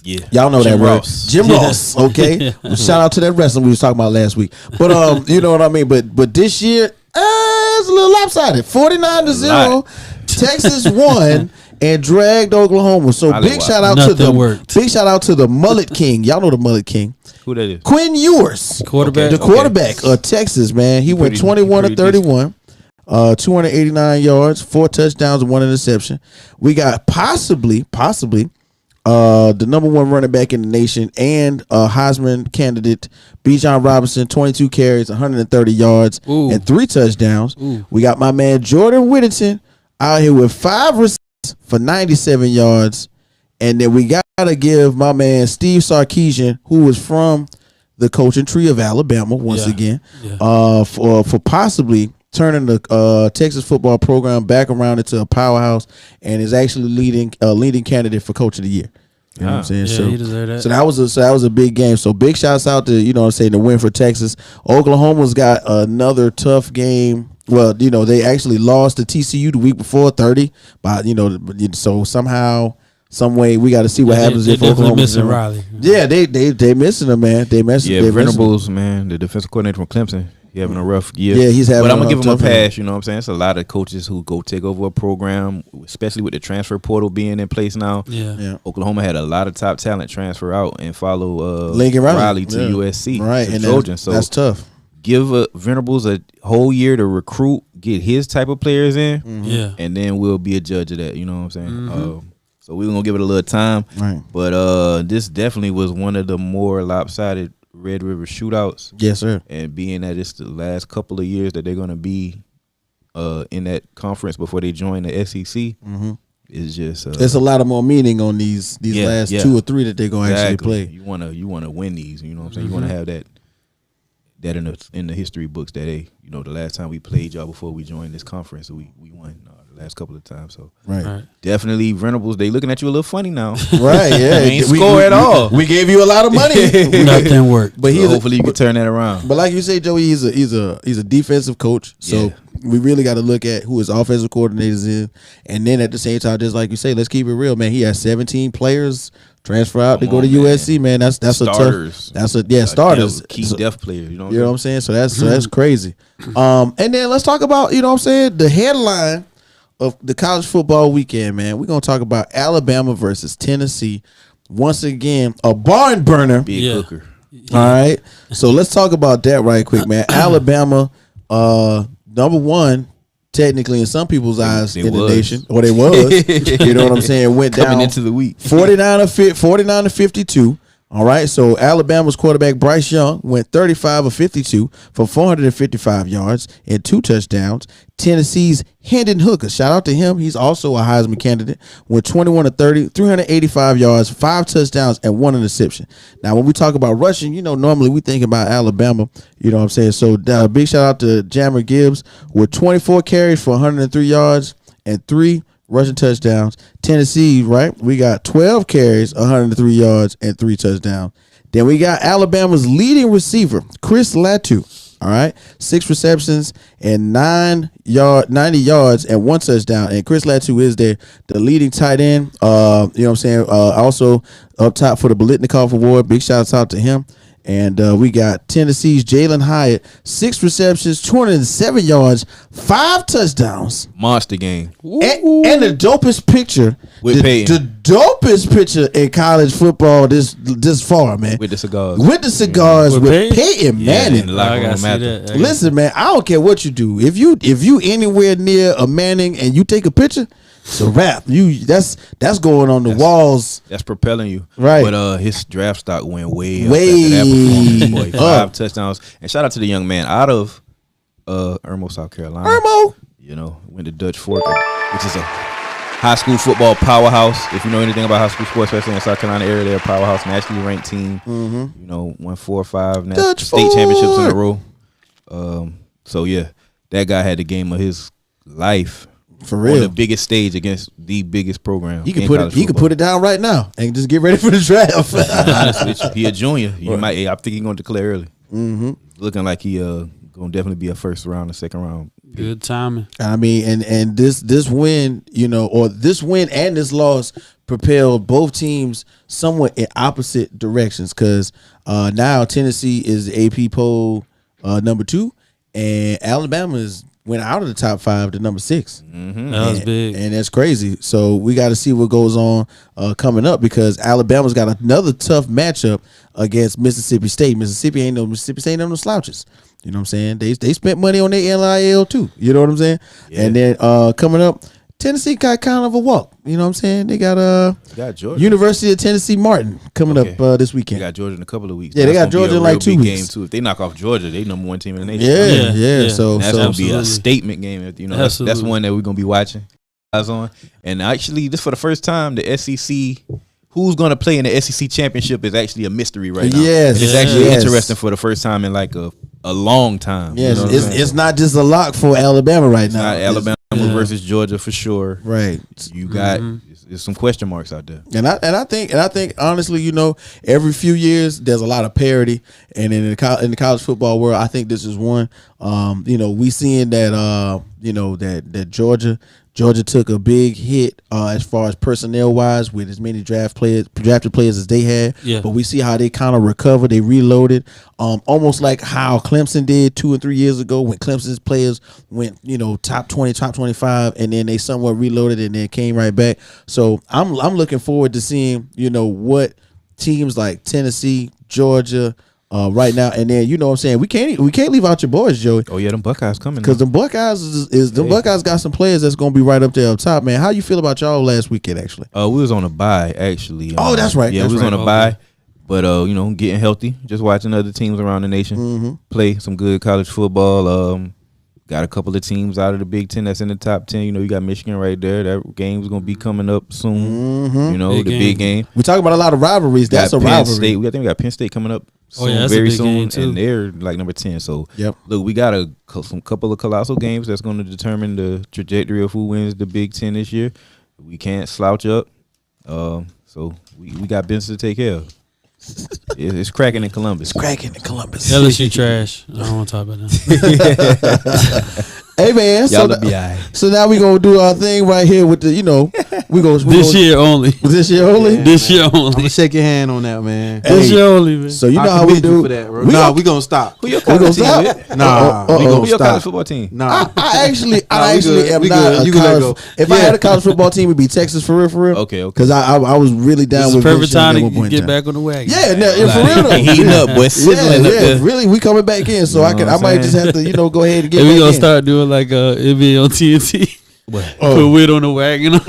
Yeah, y'all know Jim that word, Ross. Jim Ross. Okay, shout out to that wrestling we was talking about last week. But you know what I mean. But this year, it's a little lopsided. 49-0. Texas won and dragged Oklahoma. So big shout out to the Mullet King. Y'all know the Mullet King. Who that is? Quinn Ewers, the quarterback of Texas. Man, he went 21 to 31. 289 yards, 4 touchdowns, and 1 interception. We got possibly the number 1 running back in the nation and Heisman candidate Bijan Robinson, 22 carries, 130 yards, and 3 touchdowns. We got my man Jordan Whittington out here with 5 receptions for 97 yards. And then we got to give my man Steve Sarkisian, who was from the coaching tree of Alabama once again, Yeah. For possibly turning the Texas football program back around into a powerhouse, and is actually leading candidate for coach of the year. You know what I'm saying? Yeah, he deserved that. So that was a big game. So big shouts out to, you know what I'm saying, the win for Texas. Oklahoma's got another tough game. Well, you know, they actually lost to TCU the week before 30, but you know, so somehow, some way, we got to see what happens if Oklahoma's missing Riley. Yeah, they missing him, man. They missing. Yeah, Venables, man, the defensive coordinator from Clemson. He having a rough year. Yeah, he's having. But I'm gonna give him a tough pass. You know what I'm saying? It's a lot of coaches who go take over a program, especially with the transfer portal being in place now. Yeah. Oklahoma had a lot of top talent transfer out and follow Lincoln Riley to USC, right? to And Trojans. So that's tough. Give Venables a whole year to recruit, get his type of players in, Yeah. and then we'll be a judge of that. You know what I'm saying? So we're gonna give it a little time. Right. But this definitely was one of the more lopsided Red River shootouts. Yes, sir. And being that it's the last couple of years that they're going to be in that conference before they join the SEC, it's just there's a lot of more meaning on these last 2 or 3 that they're going to actually play. You want to win these. You know what I'm saying? You want to have that in the history books that, hey, you know, the last time we played y'all before we joined this conference, we won the last couple of times. So right. Definitely Venables, they looking at you a little funny now. Right, yeah. They ain't score at all. We gave you a lot of money. Nothing worked. But so hopefully you can turn that around. But like you say, Joey, he's a defensive coach. So we really got to look at who his offensive coordinators is, and then at the same time, just like you say, let's keep it real, man. He has 17 players transfer out to go to USC, man. That's starters. a tough. Starters, key depth players. You know what I'm saying? So that's crazy. And then let's talk about, you know what I'm saying, the headline of the college football weekend, man. We're gonna talk about Alabama versus Tennessee. Once again, a barn burner. Big hooker. All right. So let's talk about that right quick, man. Alabama, number one, technically in some people's eyes in the nation, or they was. You know what I'm saying? Went coming down into the week 49 to 52. All right. So Alabama's quarterback Bryce Young went 35 of 52 for 455 yards and 2 touchdowns. Tennessee's Hendon Hooker, shout out to him. He's also a Heisman candidate. Went 21 to 30, 385 yards, 5 touchdowns, and 1 interception. Now, when we talk about rushing, you know, normally we think about Alabama. You know what I'm saying? So big shout out to Jammer Gibbs with 24 carries for 103 yards and 3 rushing touchdowns. Tennessee, right? We got 12 carries, 103 yards, and 3 touchdowns. Then we got Alabama's leading receiver, Chris Latu. All right, 6 receptions and 90 yards and 1 touchdown. And Chris Latu is the leading tight end. You know what I'm saying? Also up top for the Biletnikoff Award. Big shouts out to him. And we got Tennessee's Jalen Hyatt, 6 receptions, 207 yards, 5 touchdowns. Monster game. And the dopest picture. With Peyton. The dopest picture in college football this far, man. With the cigars. With Peyton Manning. Listen, man, I don't care what you do. If you anywhere near a Manning and you take a picture, it's a wrap. That's going on the walls. That's propelling you. Right. But his draft stock went way up after that performance, boy. 5 touchdowns. And shout out to the young man out of Irmo, South Carolina. You know, went to Dutch Fork, which is a high school football powerhouse. If you know anything about high school sports, especially in the South Carolina area, they're a powerhouse, nationally ranked team. You know, won 4 or 5 state championships in a row. So yeah, that guy had the game of his life. For real, on the biggest stage against the biggest program. He could put it down right now and just get ready for the draft. Honestly, he a junior. I think he's going to declare early. Looking like he going to definitely be a first round or second round. Good timing. I mean, and this win, you know, or this win and this loss propelled both teams somewhat in opposite directions, because now Tennessee is AP poll number 2, and Alabama went out of the top 5 to number 6. That was big, and that's crazy. So we got to see what goes on coming up, because Alabama's got another tough matchup against Mississippi State. Mississippi ain't no slouches. You know what I'm saying? They spent money on their NIL too. You know what I'm saying? Yeah. And then coming up, Tennessee got kind of a walk. You know what I'm saying? They got Georgia. University of Tennessee Martin coming up this weekend. They got Georgia in a couple of weeks. Yeah, they got Georgia in like 2 weeks. Game too. If they knock off Georgia, they number 1 team in the nation. Yeah. So that's gonna be a statement game. You know, that's one that we're gonna be watching eyes on. And actually, this for the first time, the SEC who's going to play in the SEC championship is actually a mystery right now. Yes, it's actually interesting for the first time in like a long time. Yes, you know it's not just a lock for Alabama right now. Not Alabama versus Georgia for sure. Right. You got there's some question marks out there. And I think honestly, every few years there's a lot of parity, and in the college football world, I think this is one. We seeing that that Georgia took a big hit as far as personnel wise with as many drafted players as they had. Yeah. But we see how they kind of recovered. They reloaded, almost like how Clemson did 2 and 3 years ago when Clemson's players went, top 20, top 25, and then they somewhat reloaded and then came right back. So I'm looking forward to seeing, what teams like Tennessee, Georgia, right now, and then what I'm saying, we can't leave out your boys, Joey. Oh yeah, them Buckeyes coming because the Buckeyes Buckeyes got some players that's gonna be right up there up top, man. How you feel about y'all last weekend actually? We was on a bye actually. Oh, that's right. Yeah, we was on a bye, but getting healthy, just watching other teams around the nation play some good college football. Got a couple of teams out of the Big Ten that's in the top 10. You got Michigan right there. That game's gonna be coming up soon. Big game. We talk about a lot of rivalries. That's a rivalry. State. I think we got Penn State coming up soon, very soon, and they're like number 10. So look, we got some couple of colossal games that's going to determine the trajectory of who wins the Big Ten this year. We can't slouch up. So we got business to take care of. It's cracking in Columbus. LSU trash. I don't want to talk about that. Hey man, so now we gonna do our thing right here with the this year only. This year only. This year only. I'm gonna shake your hand on that, man. This year only, man. So how we do for that, bro. We gonna stop. Who your college team? Who your college football team? I actually am not a college. If I had a college football team, it'd be Texas for real. Okay. Because I was really down with. Perfect time to get back on the wagon. Yeah, for real though. Heating up, boy. Sizzling up there. Really, we coming back in, so I might just have to go ahead and get. And we gonna in. Start doing like it be on TNT. Put Whit on the wagon. I'm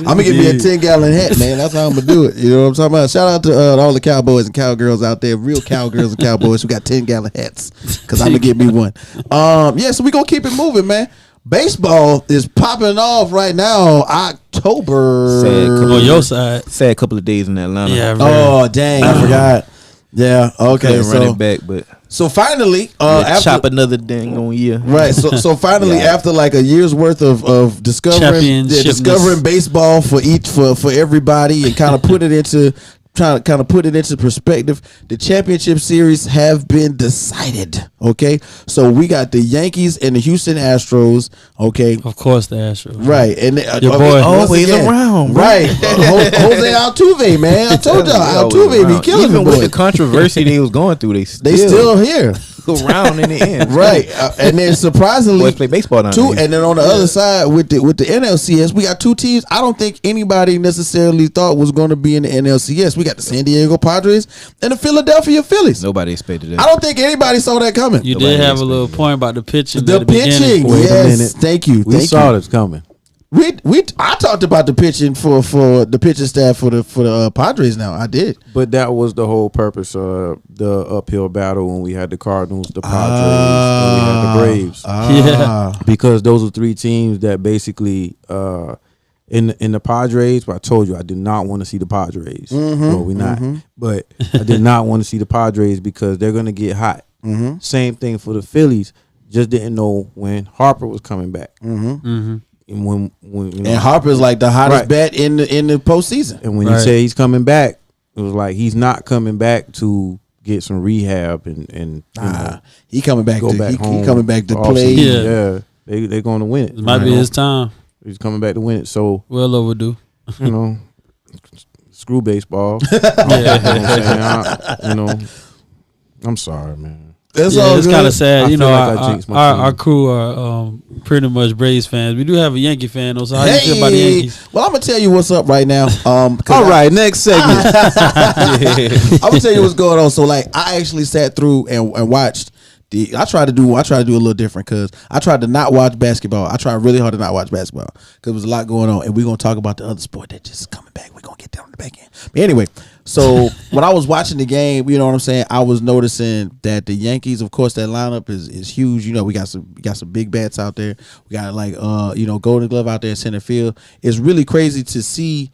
gonna get me a 10-gallon hat, man. That's how I'm gonna do it. You know what I'm talking about? Shout out to all the cowboys and cowgirls out there, real cowgirls and cowboys who got 10-gallon hats. Because I'm gonna get me one. So we gonna keep it moving, man. Baseball is popping off right now. October. On your side. Sad couple of days in Atlanta. Yeah. Oh dang, I forgot. Yeah. Okay. Running back, but. So finally, after chop another dang on year. Right. So finally, after like a year's worth of discovering baseball for everybody and kind of put it into perspective, the championship series have been decided. Okay, so we got the Yankees and the Houston Astros. Okay, of course the Astros. Right, and your boy always around. Right, Jose Altuve, man. I told y'all Altuve be killing even them with the controversy they was going through. They still here. Around in the end, right? And then surprisingly, boys play baseball down and then on the other side with the NLCS, we got two teams. I don't think anybody necessarily thought was going to be in the NLCS. We got the San Diego Padres and the Philadelphia Phillies. Nobody expected that. I don't think anybody saw that coming. You did have a little point about the pitching. The pitching, yes. Thank you. We saw this coming. I talked about the pitching for the pitching staff for the Padres. Now I did, but that was the whole purpose of the uphill battle when we had the Cardinals, the Padres, and we had the Braves. Because those are three teams that basically in the Padres. But I told you I did not want to see the Padres. Well, we not, but I did not want to see the Padres because they're gonna get hot. Same thing for the Phillies. Just didn't know when Harper was coming back. And when and Harper's like the hottest bat in the postseason. And when you say he's coming back, it was like he's not coming back to get some rehab and he coming back home. He coming back to play. They're going to win it. It might be his time. He's coming back to win it. So well overdue. Screw baseball. I'm sorry, man. It's kind of sad. Our crew are pretty much Braves fans. We do have a Yankee fan, though. So how do you feel about the Yankees? Well, I'm gonna tell you what's up right now. All right, next segment. I'm gonna tell you what's going on. So, like, I actually sat through and watched. I try to do a little different because I tried to not watch basketball. I tried really hard to not watch basketball because there was a lot going on, and we're gonna talk about the other sport that just is coming back. We're gonna get down to the back end. But anyway, So when I was watching the game, you know what I'm saying, I was noticing that the Yankees, of course, that lineup is huge. You know, we got some big bats out there. We got like Golden Glove out there in center field. It's really crazy to see.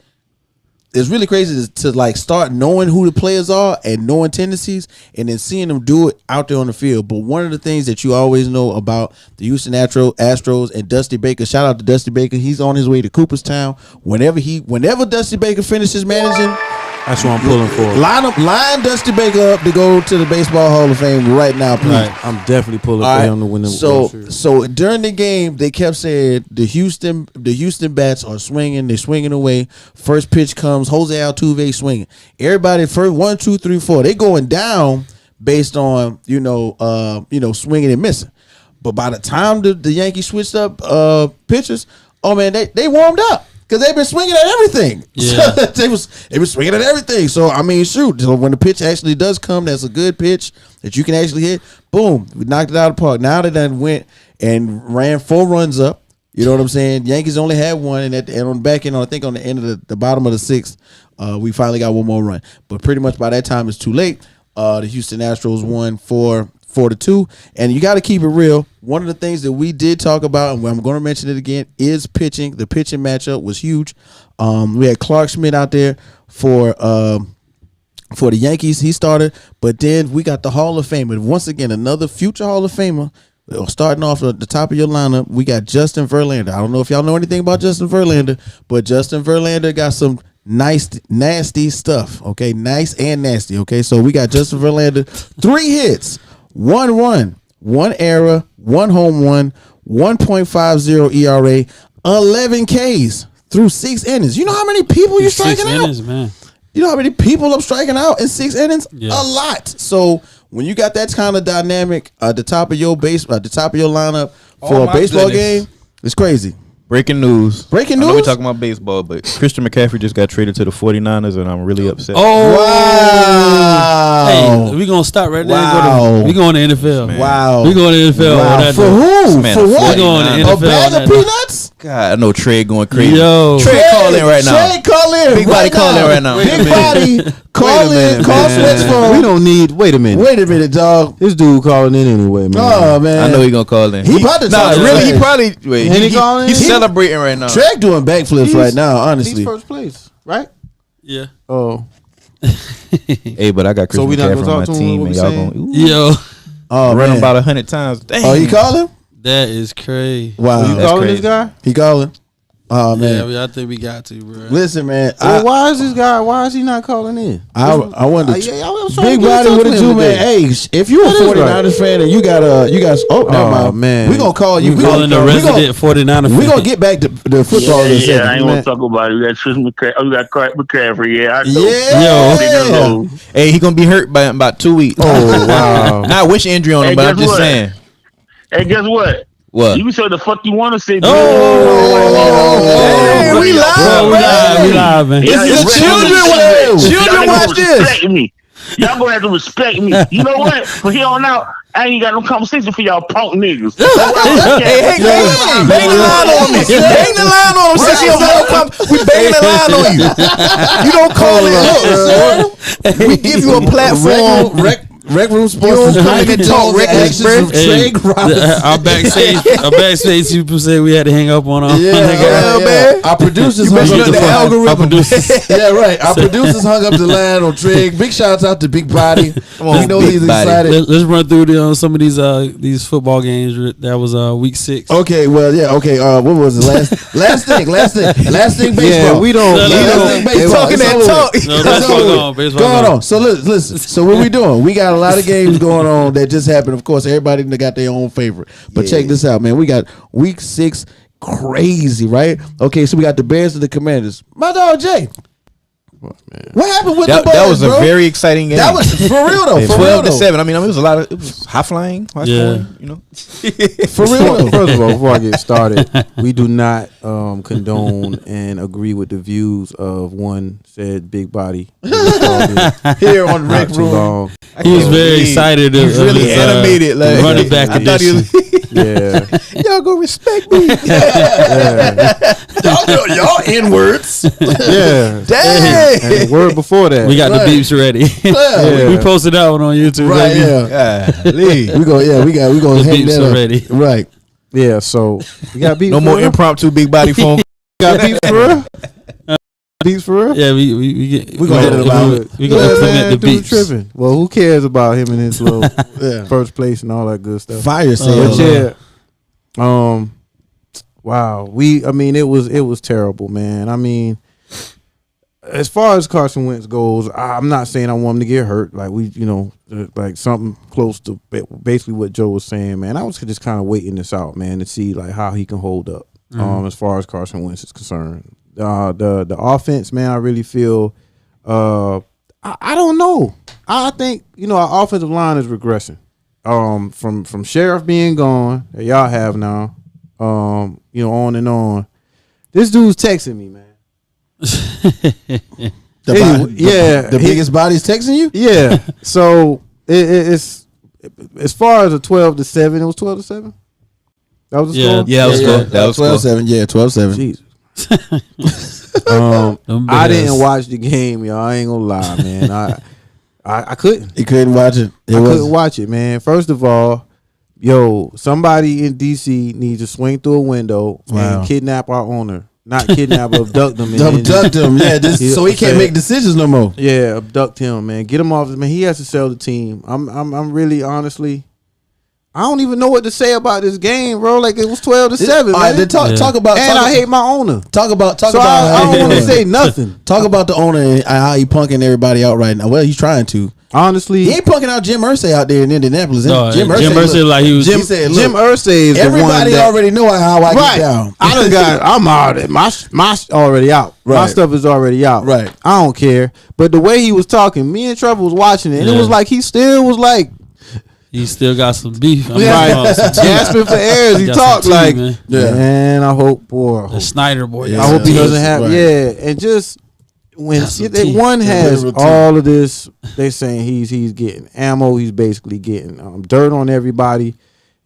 It's really crazy to like start knowing who the players are and knowing tendencies and then seeing them do it out there on the field. But one of the things that you always know about the Houston Astros and Dusty Baker, shout out to Dusty Baker. He's on his way to Cooperstown. Whenever Dusty Baker finishes managing, that's what I'm pulling for. Line Dusty Baker up to go to the Baseball Hall of Fame right now, please. Right. I'm definitely pulling for him to win the World Series. So during the game, they kept saying the Houston bats are swinging. They're swinging away. First pitch comes, Jose Altuve swinging. Everybody first 1, 2, 3, 4. They going down based on swinging and missing. But by the time the Yankees switched up pitchers, oh man, they warmed up. Because they've been swinging at everything. Yeah. they was swinging at everything. So, I mean, shoot. So when the pitch actually does come, that's a good pitch that you can actually hit. Boom. We knocked it out of the park. Now they done went and ran 4 runs up. You know what I'm saying? Yankees only had one. And on the back end, I think on the end of the bottom of the 6th, we finally got one more run. But pretty much by that time, it's too late. The Houston Astros won 4-2, and you got to keep it real. One of the things that we did talk about, and I'm going to mention it again, is pitching. The pitching matchup was huge. We had Clark Schmidt out there for the Yankees. He started, but then we got the Hall of Famer. Once again, another future Hall of Famer. Starting off at the top of your lineup, we got Justin Verlander. I don't know if y'all know anything about Justin Verlander, but Justin Verlander got some nice, nasty stuff. Okay, nice and nasty. Okay, so we got Justin Verlander, 3 hits. 1 run, 1 error, 1 home run, 1.50 ERA, 11 Ks through 6 innings. You know how many people you're striking out? 6 innings, man. You know how many people I'm striking out in 6 innings? Yeah. A lot. So when you got that kind of dynamic at the top of your lineup for a baseball game, it's crazy. Breaking news. I know we're talking about baseball, but Christian McCaffrey just got traded to the 49ers, and I'm really upset. Oh, wow. Hey, we're going to stop right there. Wow. We're going to NFL. Man. Wow. We're going to NFL. Wow. For who? Man, for what? We're going to NFL. A bag of peanuts? God, I know Trey going crazy. Yo. Trey, call in right now. Trey, call in. Big body, call in right now. Big body, call in. Call Sweat's phone. We don't need. Wait a minute, dog. This dude calling in anyway, man. Oh man, I know he gonna call in. He about to. Really, he probably. Wait, he's celebrating right now. Trey doing backflips right now. Honestly, he's first place, right? Yeah. Oh. Hey, but I got Christian McCaffrey on my team, and y'all going. Yo. Oh, run him about 100 times. Dang. Oh, you calling? That is crazy. Wow, you calling this guy? He calling. Oh man, I think we got to, bro. Listen, man. Why is this guy? Why is he not calling in? I wanted big body with a 2-man. Hey, if you a 49ers fan and you got never mind, man. We gonna call you. We calling the resident 49er fan. We gonna get back to the football. Yeah, I ain't want to talk about it. We got Tristan McCaffrey. Yeah, Yo. Hey, he gonna be hurt by about 2 weeks. Oh wow. Not wish injury on him, but I'm just saying. Hey, guess what? What? You can say the fuck you want to say. Hey, we live, man. This is a children way. Children watch this. Y'all gonna have to respect me. You know what? From here on out, I ain't got no conversation for y'all punk niggas. Hey, bang the line on me. Bang the line on him. Since you don't come, we bang the line on you. You don't call it. We give you a platform. Rec Room Sports is coming to talk experts. Our backstage people said we had to hang up on our man. Our producers hung up the algorithm. Yeah, right. Our producers hung up the line on Trig. Big shouts out to Big Body. We know he's excited. Let's run through some of these football games. That was week 6. Okay, well, yeah, okay. What was it? Last thing, baseball. Yeah, we don't. Talking that talk. Going on. So listen. So what we doing? We got a lot of games going on that just happened. Of course, everybody got their own favorite. But check this out, man. We got week 6 crazy, right? Okay, so we got the Bears and the Commanders. My dog Jay. What happened with the Bears? That was a very exciting game. That was for real though. 12-7. I mean, it was it was high flying. Yeah. You know. For real. First of all, before I get started, we do not condone and agree with the views of one said Big Body here on Rec Room. He was very excited. He was really animated. Like running back I thought he was. Yeah. Y'all gonna respect me. y'all N-words. Yeah. Dang. And the word before that. We got the beeps ready. Yeah. We posted that one on YouTube. Right, baby. we gonna The hang beeps that up. already. Right. Yeah, so you got beef. No more impromptu big body phone. Got beef for real? Beefs for real? Yeah, we gonna hit it about we gonna implement the dude beeps. tripping. Well, who cares about him and his little first place and all that good stuff? Fire sale. But yeah, wow. It was terrible, man. I mean, as far as Carson Wentz goes, I'm not saying I want him to get hurt. Like like something close to basically what Joe was saying, man. I was just kind of waiting this out, man, to see like how he can hold up. As far as Carson Wentz is concerned, the offense, man, I really feel. I don't know. I think our offensive line is regressing. From Sheriff being gone, that y'all have now. On and on. This dude's texting me, man. The biggest body's texting you? Yeah. So it's as far as a 12-7, it was 12-7. That was the score? Yeah, that was 12-7. Yeah, 12-7. Jesus. I didn't watch the game, y'all. I ain't gonna lie, man. I couldn't. You couldn't watch it. I couldn't watch it, man. First of all, somebody in DC needs to swing through a window and kidnap our owner. Not kidnap, abduct him. Abduct him, so he can't make decisions no more. Yeah, abduct him, man. Get him off. Man, he has to sell the team. I'm really honestly. I don't even know what to say about this game, bro. Like it was 12-7. All right, then talk about. I hate my owner. Talk about. I don't want to say nothing. Talk about the owner and how he punking everybody out right now. Well, he's trying to. Honestly, he ain't punking out Jim Irsay out there in Indianapolis. No, Jim Irsay like he was. Jim said, Jim Irsay is everybody the one already know how I get down. I'm out. My already out. Right. My stuff is already out. Right. I don't care. But the way he was talking, me and Trevor was watching it, and it was like he still was like. He still got some beef. Gasping for air as he talked like, man, I hope, the Snyder boy. I hope he doesn't have, and just when one has all of this, they saying he's getting ammo, he's basically getting dirt on everybody.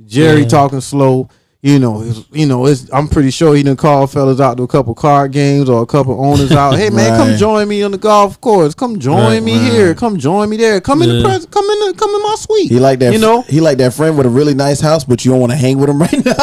Jerry talking slow. I'm pretty sure he done call fellas out to a couple card games or a couple owners out. Hey man, come join me on the golf course. Come join me here. Come join me there. Come in my suite. He like that. He like that friend with a really nice house, but you don't want to hang with him right now.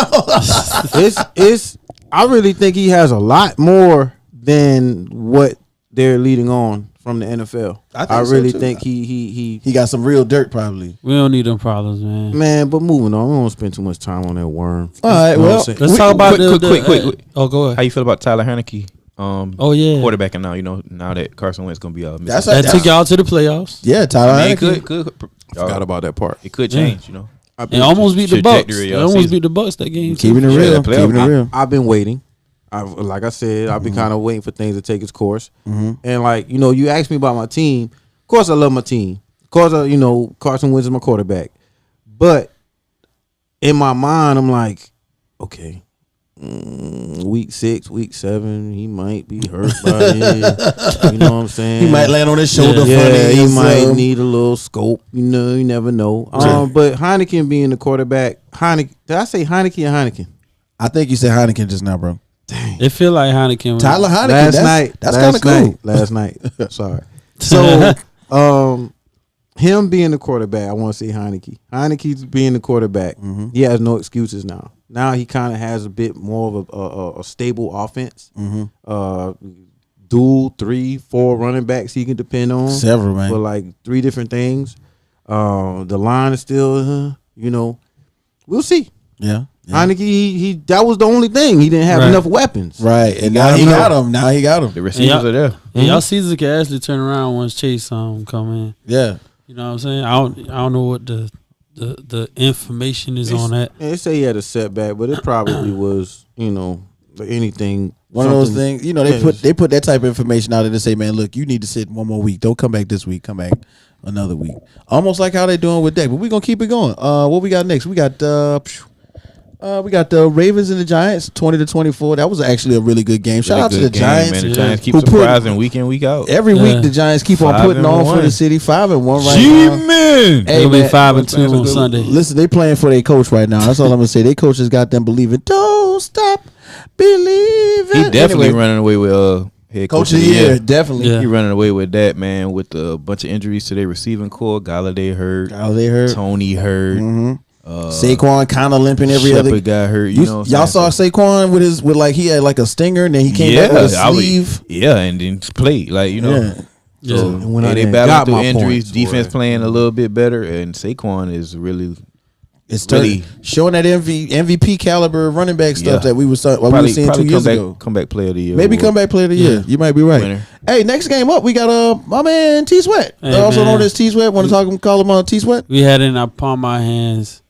I really think he has a lot more than what they're leading on from the NFL. I really think he got some real dirt probably. We don't need them problems, man. Man, but moving on, we don't spend too much time on that worm. All right, well, let's talk about quick. Oh, go ahead. How you feel about Tyler Heineke? Quarterbacking now. Now that Carson Wentz gonna be that took y'all to the playoffs. Yeah, Tyler Heineke could. Forgot about that part. It could change, And almost beat the Bucks. Almost beat the Bucks that game. Keeping it real. I've been waiting. Like I said, I've been kind of waiting for things to take its course. And you asked me about my team. Of course, I love my team. Of course, Carson Wentz is my quarterback. But in my mind, I'm like, okay, week 6, week 7, he might be hurt by it. You know what I'm saying? He might land on his shoulder. Yeah, he might need a little scope. You never know. But Heineken being the quarterback, did I say Heineke or Heineken? I think you said Heineken just now, bro. Dang. It feel like Heineken. Tyler Heineken. That's kind of cool. Last night. Sorry. So, him being the quarterback, I want to say Heineke. Heineke's being the quarterback. He has no excuses now. Now he kind of has a bit more of a stable offense. Dual 3, 4 running backs he can depend on. Several, man. For like 3 different things. The line is still, we'll see. Yeah. Heineke, that was the only thing. He didn't have enough weapons. Right. And now he got him. Now he got him. The receivers are there. And y'all season can actually turn around once Chase come in. Yeah. You know what I'm saying? I don't know what the information is on that. They say he had a setback, but it probably was, anything. One of those things, they put that type of information out there to say, man, look, you need to sit one more week. Don't come back this week. Come back another week. Almost like how they doing with Dak. But we're gonna keep it going. What we got next? We got the Ravens and the Giants, 20-24. That was actually a really good game. Shout out to the Giants. Man. The Giants keep surprising week in, week out. Every week the Giants keep on putting on for the city. 5-1 right now. Man. Hey, they'll be 5-2 on Sunday. Listen, they playing for their coach right now. That's all I'm gonna say. Their coach has got them believing. Don't stop believing. He definitely running away with head coach of the year. Definitely. Yeah. He running away with that, man, with a bunch of injuries to their receiving core. Galladay hurt. Tony hurt. Mm-hmm. Saquon kind of limping every Shepard other. Got hurt. Y'all saw Saquon with like he had like a stinger, and then he came back with a sleeve. And then played like So they battled through injuries. Defense playing a little bit better, and Saquon is really. It's really showing that MVP caliber running back stuff that we were seeing 2 years ago. Comeback player of the year. Maybe comeback player of the year. You might be right. Winner. Hey, next game up, we got my man T Sweat. Also known as T Sweat. Want to call him T Sweat? We had it in our palm of our hands,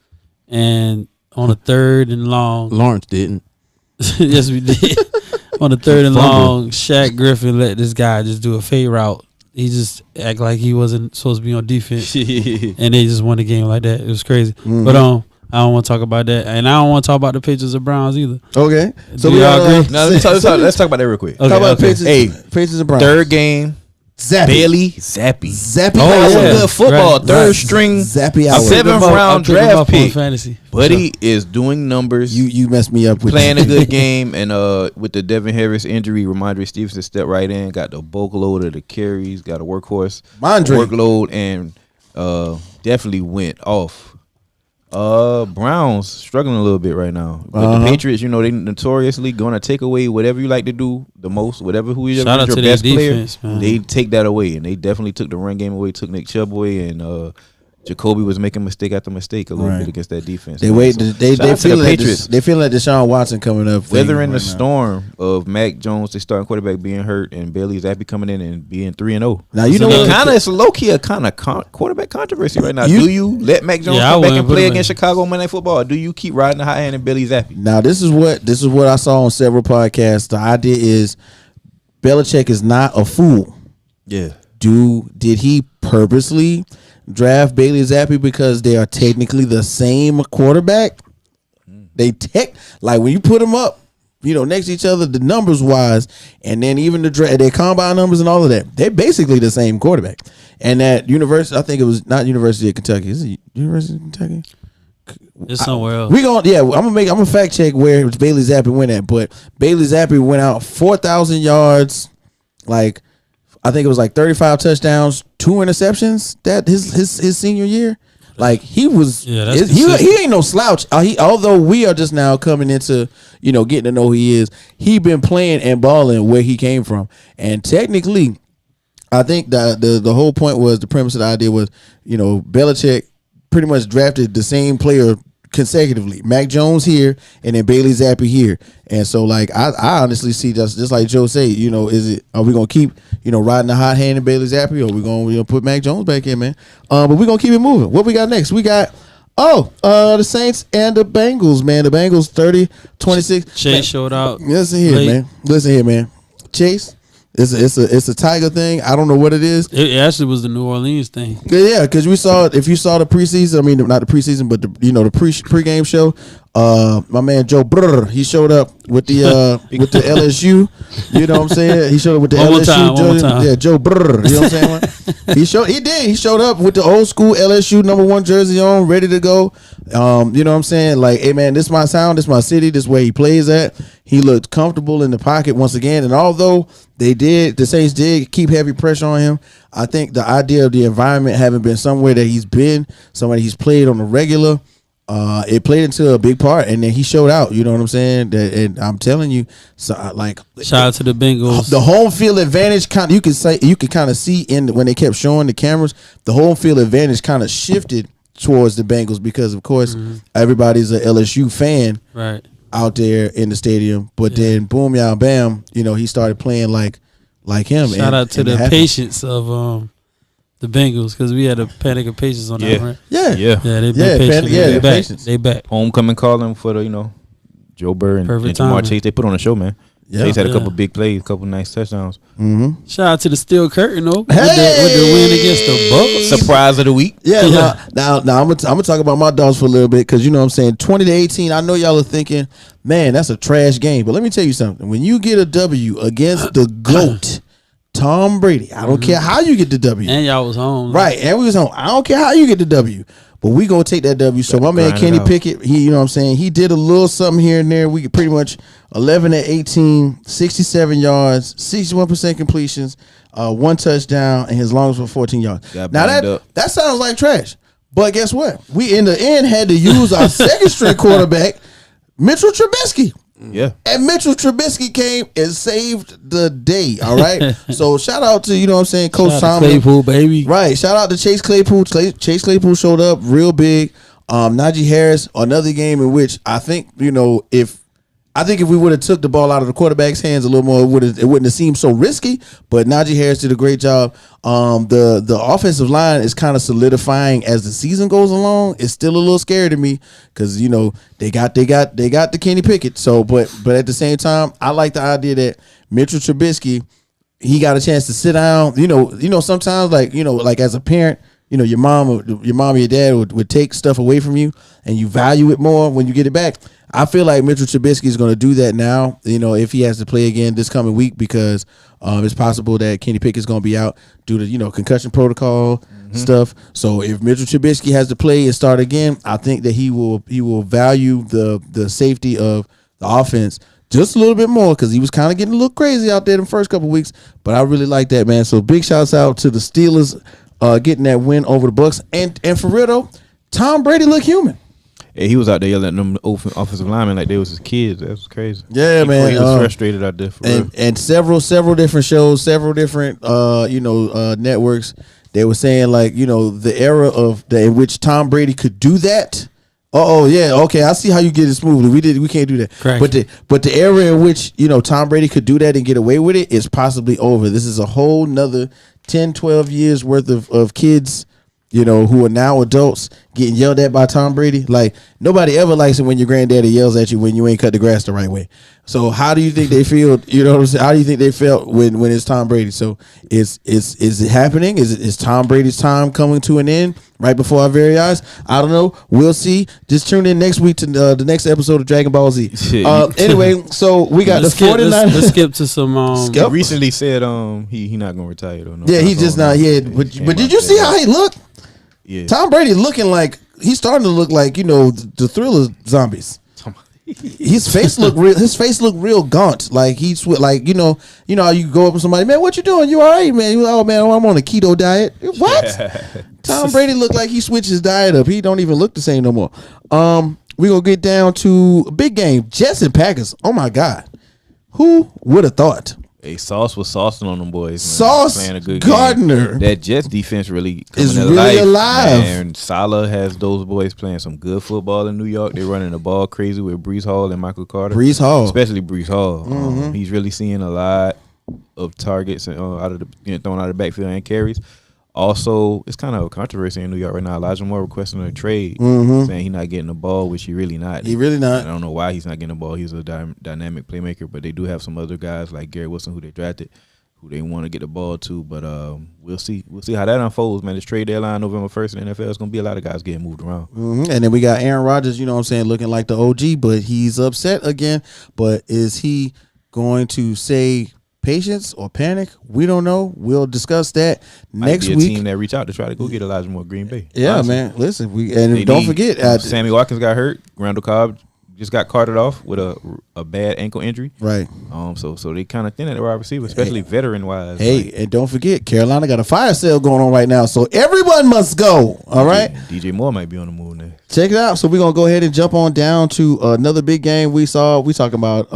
and on a 3rd and long, Lawrence didn't. Yes, we did. On the 3rd and long, Shaq Griffin let this guy just do a fade route. He just act like he wasn't supposed to be on defense, and they just won the game like that. It was crazy. Mm-hmm. But I don't want to talk about that, and I don't want to talk about the Patriots or Browns either. Okay, so we all agree. No, let's talk about that real quick. Okay, talk about Patriots and Browns. 3rd game. Bailey Zappi. Oh, some good football. Right. 3rd string. Zappi out. 7th round draft pick. Fantasy. Buddy is doing numbers. You messed me up with playing a good game, and with the Devin Harris injury, Ramondre Stevenson stepped right in, got the bulk load of the carries, got a workload, and definitely went off. Browns struggling a little bit right now, but the Patriots, they notoriously gonna take away whatever you like to do the most, who is your best player. They take that away, and they definitely took the run game away, took Nick Chubb away, and Jacoby was making mistake after mistake a little bit against that defense. They feel like Deshaun Watson coming up, weathering the storm of Mac Jones, the starting quarterback, being hurt, and Bailey Zappi coming in and being 3-0. Now it's low key a kind of quarterback controversy right now. Do you let Mac Jones come back and play against Chicago Monday Night Football, or do you keep riding the hot hand and Bailey Zappi? Now this is what I saw on several podcasts. The idea is Belichick is not a fool. Yeah. Did he purposely draft Bailey Zappi because they are technically the same quarterback? Like when you put them up, next to each other, the numbers wise, and then even their combine numbers and all of that, they're basically the same quarterback. And that university, I think it was not University of Kentucky. Is it University of Kentucky? It's somewhere else. I'm gonna fact check where Bailey Zappi went at, but Bailey Zappi went out 4,000 yards, like I think it was like 35 touchdowns, 2 interceptions that his senior year. Like he ain't no slouch. Although we are just now coming into getting to know who he is. He been playing and balling where he came from, and technically, I think the whole point was the premise of the idea was Belichick pretty much drafted the same player consecutively. Mac Jones here and then Bailey Zappi here. And so like I honestly see just like Joe say, are we gonna keep, riding the hot hand in Bailey Zappi, or we gonna put Mac Jones back in, man? But we're gonna keep it moving. What we got next? We got the Saints and the Bengals, man. The Bengals 30-26. Chase showed out. Listen here, man. Chase. It's a Tiger thing. I don't know what it is. It actually was the New Orleans thing. Yeah, because if you saw the preseason, I mean not the preseason, but the pregame show. My man Joe Brr, he showed up with the LSU. You know what I'm saying? He showed up with the LSU. One more time. Yeah, Joe Brr. You know what I'm saying? He showed up with the old school LSU #1 jersey on, ready to go. You know what I'm saying? Like, hey man, this is my sound, this is my city, this is where he plays at. He looked comfortable in the pocket once again, and although the Saints did keep heavy pressure on him, I think the idea of the environment having been somewhere that he's been, somebody he's played on a regular, it played into a big part, and then he showed out. You know what I'm saying? And I'm telling you, so shout out to the Bengals. The home field advantage you could kind of see when they kept showing the cameras, the home field advantage kind of shifted towards the Bengals because of course everybody's a LSU fan, right, out there in the stadium. But then boom, y'all, bam, he started playing like him. Shout out to the patience of the Bengals, because we had a panic of patience on that, right? Yeah. They've been patient. They back. Homecoming calling for the Joe Burr and Jamar Chase. They put on a show, man. Yeah. Chase had a couple big plays, a couple nice touchdowns. Mm-hmm. Shout out to the Steel Curtain though, with the win against the Bucks. Surprise of the week. Yeah. Now I'm gonna talk about my dogs for a little bit, because you know what I'm saying, 20-18. I know y'all are thinking, man, that's a trash game, but let me tell you something. When you get a W against the GOAT Tom Brady. I don't care how you get the W. And y'all was home. Right, and we was home. I don't care how you get the W. But we gonna take that W. So my man Kenny Pickett, he, you know what I'm saying, he did a little something here and there. We could pretty much 11 at 18, 67 yards, 61% completions, 1 touchdown, and his longest was 14 yards. Now that sounds like trash. But guess what? We in the end had to use our second string quarterback, Mitchell Trubisky. Yeah. And Mitchell Trubisky came and saved the day. All right. So shout out to, you know what I'm saying, Coach Tomlin. Claypool, baby. Right. Shout out to Chase Claypool. Chase Claypool showed up real big. Najee Harris, another game in which I think, you know, if we would have took the ball out of the quarterback's hands a little more, it wouldn't have seemed so risky. But Najee Harris did a great job. The offensive line is kind of solidifying as the season goes along. It's still a little scary to me because, you know, they got the Kenny Pickett. So, but at the same time, I like the idea that Mitchell Trubisky, he got a chance to sit down. You know, sometimes like as a parent, you know, your mom or your dad would take stuff away from you and you value it more when you get it back. I feel like Mitchell Trubisky is going to do that now, you know, if he has to play again this coming week, because it's possible that Kenny Pickett's going to be out due to, you know, concussion protocol stuff. So if Mitchell Trubisky has to play and start again, I think that he will value the safety of the offense just a little bit more, because he was kind of getting a little crazy out there in the first couple of weeks. But I really like that, man. So big shouts out to the Steelers getting that win over the Bucs. And for real though, Tom Brady looked human. Yeah, he was out there yelling at them offensive linemen like they was his kids. That was crazy. Yeah, man. He was frustrated out there. And several different shows, several different networks. They were saying, like, you know, the era in which Tom Brady could do that. Oh yeah, okay. I see how you get it smoothly. We can't do that. Correct. But the era in which, you know, Tom Brady could do that and get away with it is possibly over. This is a whole nother 10, 12 years worth of kids, you know, who are now adults getting yelled at by Tom Brady. Like, nobody ever likes it when your granddaddy yells at you when you ain't cut the grass the right way. So how do you think they feel? You know what I'm saying? How do you think they felt when it's Tom Brady? So is it happening? Is Tom Brady's time coming to an end right before our very eyes? I don't know. We'll see. Just tune in next week to the next episode of Dragon Ball Z. Anyway, so we got the 49ers. Let's skip to some. He recently said he not gonna retire though. No, yeah, he just not. Yeah, but did you see how he looked? Yeah. Tom Brady looking like he's starting to look like, you know, the Thriller zombies. His face looked real gaunt. Like he's like, you know how you go up to somebody, man, what you doing? You all right, man? You, oh man, I'm on a keto diet. What? Tom Brady looked like he switched his diet up. He don't even look the same no more. We gonna get down to a big game, Jets and Packers. Oh my God, who would have thought? Hey, Sauce was saucing on them boys. Man. Sauce playing a good Gardner. Game. That Jets defense really is really alive. And Salah has those boys playing some good football in New York. They're running the ball crazy with Breece Hall and Michael Carter. Especially Breece Hall. He's really seeing a lot of targets and thrown out of the backfield and carries. Also, it's kind of a controversy in New York right now. Elijah Moore requesting a trade, saying he's not getting the ball, which he really not. He really not. I don't know why he's not getting the ball. He's a dynamic playmaker, but they do have some other guys like Gary Wilson who they drafted, who they want to get the ball to. But we'll see. We'll see how that unfolds, man. This trade deadline November 1st in the NFL is going to be a lot of guys getting moved around. And then we got Aaron Rodgers, you know what I'm saying, looking like the OG, but he's upset again. But is he going to say patience or panic? We don't know. We'll discuss that next week. Team that reach out to try to go get Elijah Moore, Green Bay. Yeah, honestly. Man. Listen, don't forget, Sammy Watkins got hurt. Randall Cobb just got carted off with a bad ankle injury. Right. So they kind of thin at the wide receiver, especially veteran wise. Hey, and don't forget, Carolina got a fire sale going on right now, so everyone must go. All right. DJ Moore might be on the move now. Check it out. So we're gonna go ahead and jump on down to another big game we saw. We talking about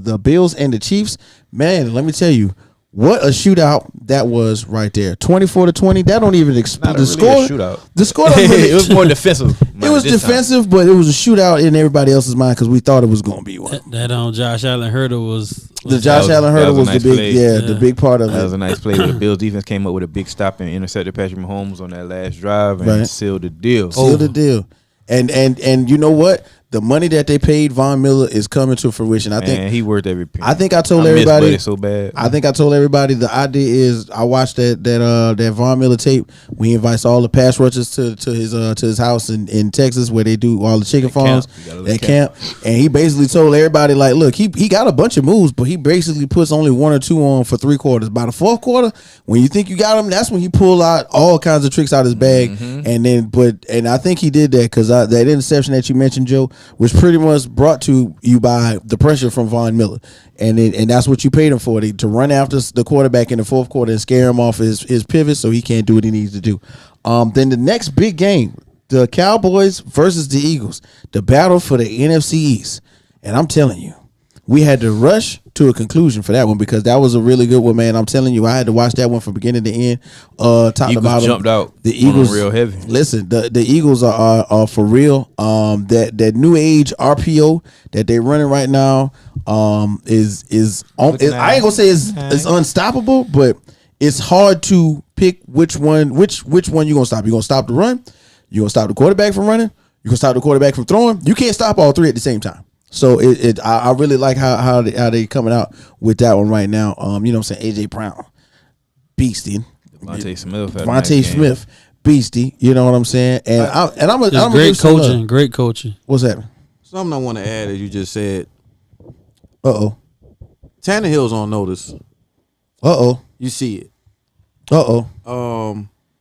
the Bills and the Chiefs. Man, let me tell you, what a shootout that was right there. 24-20. That don't even explain the score. Shootout. The score really, it was more defensive. It was defensive, but it was a shootout in everybody else's mind because we thought it was going to be one. That Josh Allen hurdle was the Josh Allen hurdle was nice the big the big part of it. That was a nice play. The Bills defense came up with a big stop and intercepted Patrick Mahomes on that last drive and sealed the deal. Sealed the deal. And you know what? the money that they paid Von Miller is coming to fruition. I think he worth every penny. I think I told everybody so bad. I think I told everybody the idea is I watched that Von Miller tape. We invites all the pass rushers to his house in Texas where they do all the chicken farms at camp. And he basically told everybody like, look, he got a bunch of moves, but he basically puts only 1 or 2 on for 3 quarters. By the 4th quarter, when you think you got him, that's when he pull out all kinds of tricks out his bag. And I think he did that because that interception that you mentioned, Joe, was pretty much brought to you by the pressure from Von Miller, and that's what you paid him for, to run after the quarterback in the 4th quarter and scare him off his pivot so he can't do what he needs to do. Then the next big game, the Cowboys versus the Eagles, the battle for the NFC East, and I'm telling you, we had to rush to a conclusion for that one because that was a really good one, man. I'm telling you, I had to watch that one from beginning to end. Top to bottom, jumped out. The Eagles real heavy. Listen, the Eagles are for real. That new age RPO that they're running right now is I ain't gonna say it's unstoppable, but it's hard to pick which one you're gonna stop. You're gonna stop the run. You're gonna stop the quarterback from running. You're gonna stop the quarterback from throwing. You can't stop all 3 at the same time. So I really like how they coming out with that one right now. You know what I'm saying? AJ Brown, beastie. Devontae Smith, beastie. You know what I'm saying? And I'm great coaching. What's that? Something I want to add, as you just said. Tannehill's on notice. You see it.